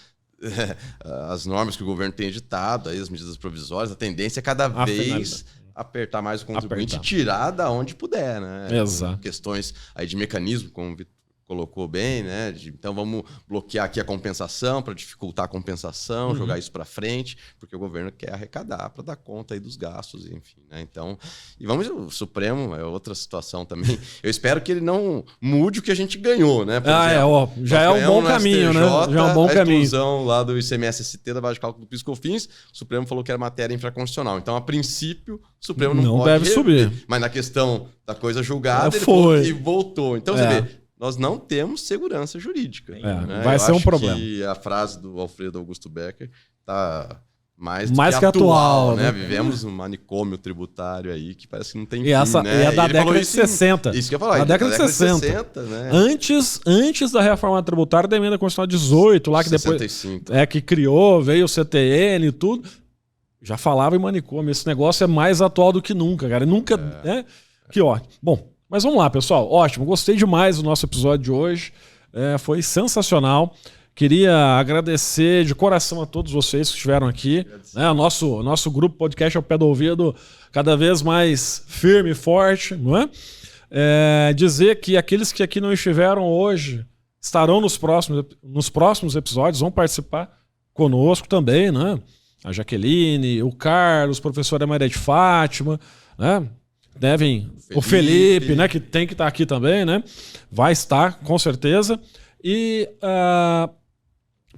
as normas que o governo tem editado, aí, as medidas provisórias, a tendência é cada vez apertar mais o contribuinte e tirar da onde puder, né? Exato. Questões aí de mecanismo, como o Vitor colocou bem, né? Então vamos bloquear aqui a compensação para dificultar a compensação, jogar isso para frente, porque o governo quer arrecadar para dar conta aí dos gastos, enfim, né? Então, e vamos, o Supremo é outra situação também. Eu espero que ele não mude o que a gente ganhou, né? Por exemplo, já é um bom caminho, STJ, né? Já é um bom caminho. A exclusão lá do ICMS-ST da base de cálculo do PIS/COFINS, o Supremo falou que era matéria infraconstitucional. Então, a princípio, o Supremo não pode deve subir. Mas na questão da coisa julgada, ele foi e voltou. Então, você vê, nós não temos segurança jurídica. Né? Vai ser um problema. E a frase do Alfredo Augusto Becker está mais que atual, né? Vivemos um manicômio tributário aí que parece que não tem fim, né? E é da década de 60. Isso que eu ia falar. Da década de 60. Né? Antes da reforma tributária da emenda constitucional 18, lá que 65. depois que criou, veio o CTN e tudo. Já falava em manicômio. Esse negócio é mais atual do que nunca, cara. Nunca, né? Que ótimo. Bom, mas vamos lá, pessoal. Ótimo, gostei demais do nosso episódio de hoje. Foi sensacional. Queria agradecer de coração a todos vocês que estiveram aqui. Nosso grupo podcast ao pé do ouvido cada vez mais firme e forte, não é? Dizer que aqueles que aqui não estiveram hoje estarão nos próximos episódios, vão participar conosco também, né? A Jaqueline, o Carlos, a professora Maria de Fátima, né? O Felipe, né, que tem que estar aqui também, né? Vai estar, com certeza. E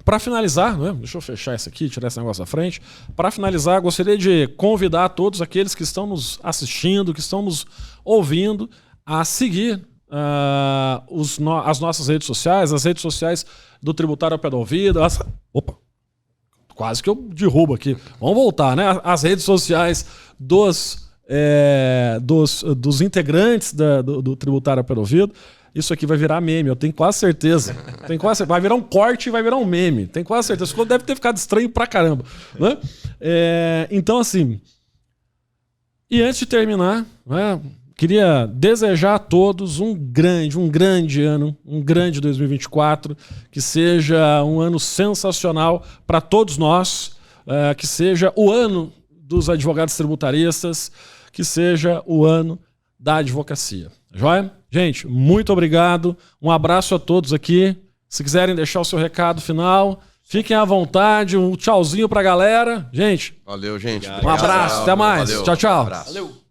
para finalizar, né, deixa eu fechar isso aqui, tirar esse negócio da frente. Para finalizar, gostaria de convidar todos aqueles que estão nos assistindo, que estão nos ouvindo, a seguir as nossas redes sociais, as redes sociais do Tributário ao Pé do Ouvido. Opa! Quase que eu derrubo aqui. Vamos voltar, né? As redes sociais dos integrantes do Tributário ao Pé do Ouvido. Isso aqui vai virar meme, eu tenho quase certeza. Vai virar um corte e vai virar um meme. Tenho quase certeza. Isso deve ter ficado estranho pra caramba. Né? Então, assim... E antes de terminar, né, queria desejar a todos um grande ano, um grande 2024, que seja um ano sensacional para todos nós, que seja o ano dos advogados tributaristas, que seja o ano da advocacia. Joia? Gente, muito obrigado. Um abraço a todos aqui. Se quiserem deixar o seu recado final, fiquem à vontade. Um tchauzinho pra galera. Gente, valeu, gente. Um abraço. Até mais. Valeu. Tchau, tchau. Um abraço. Valeu.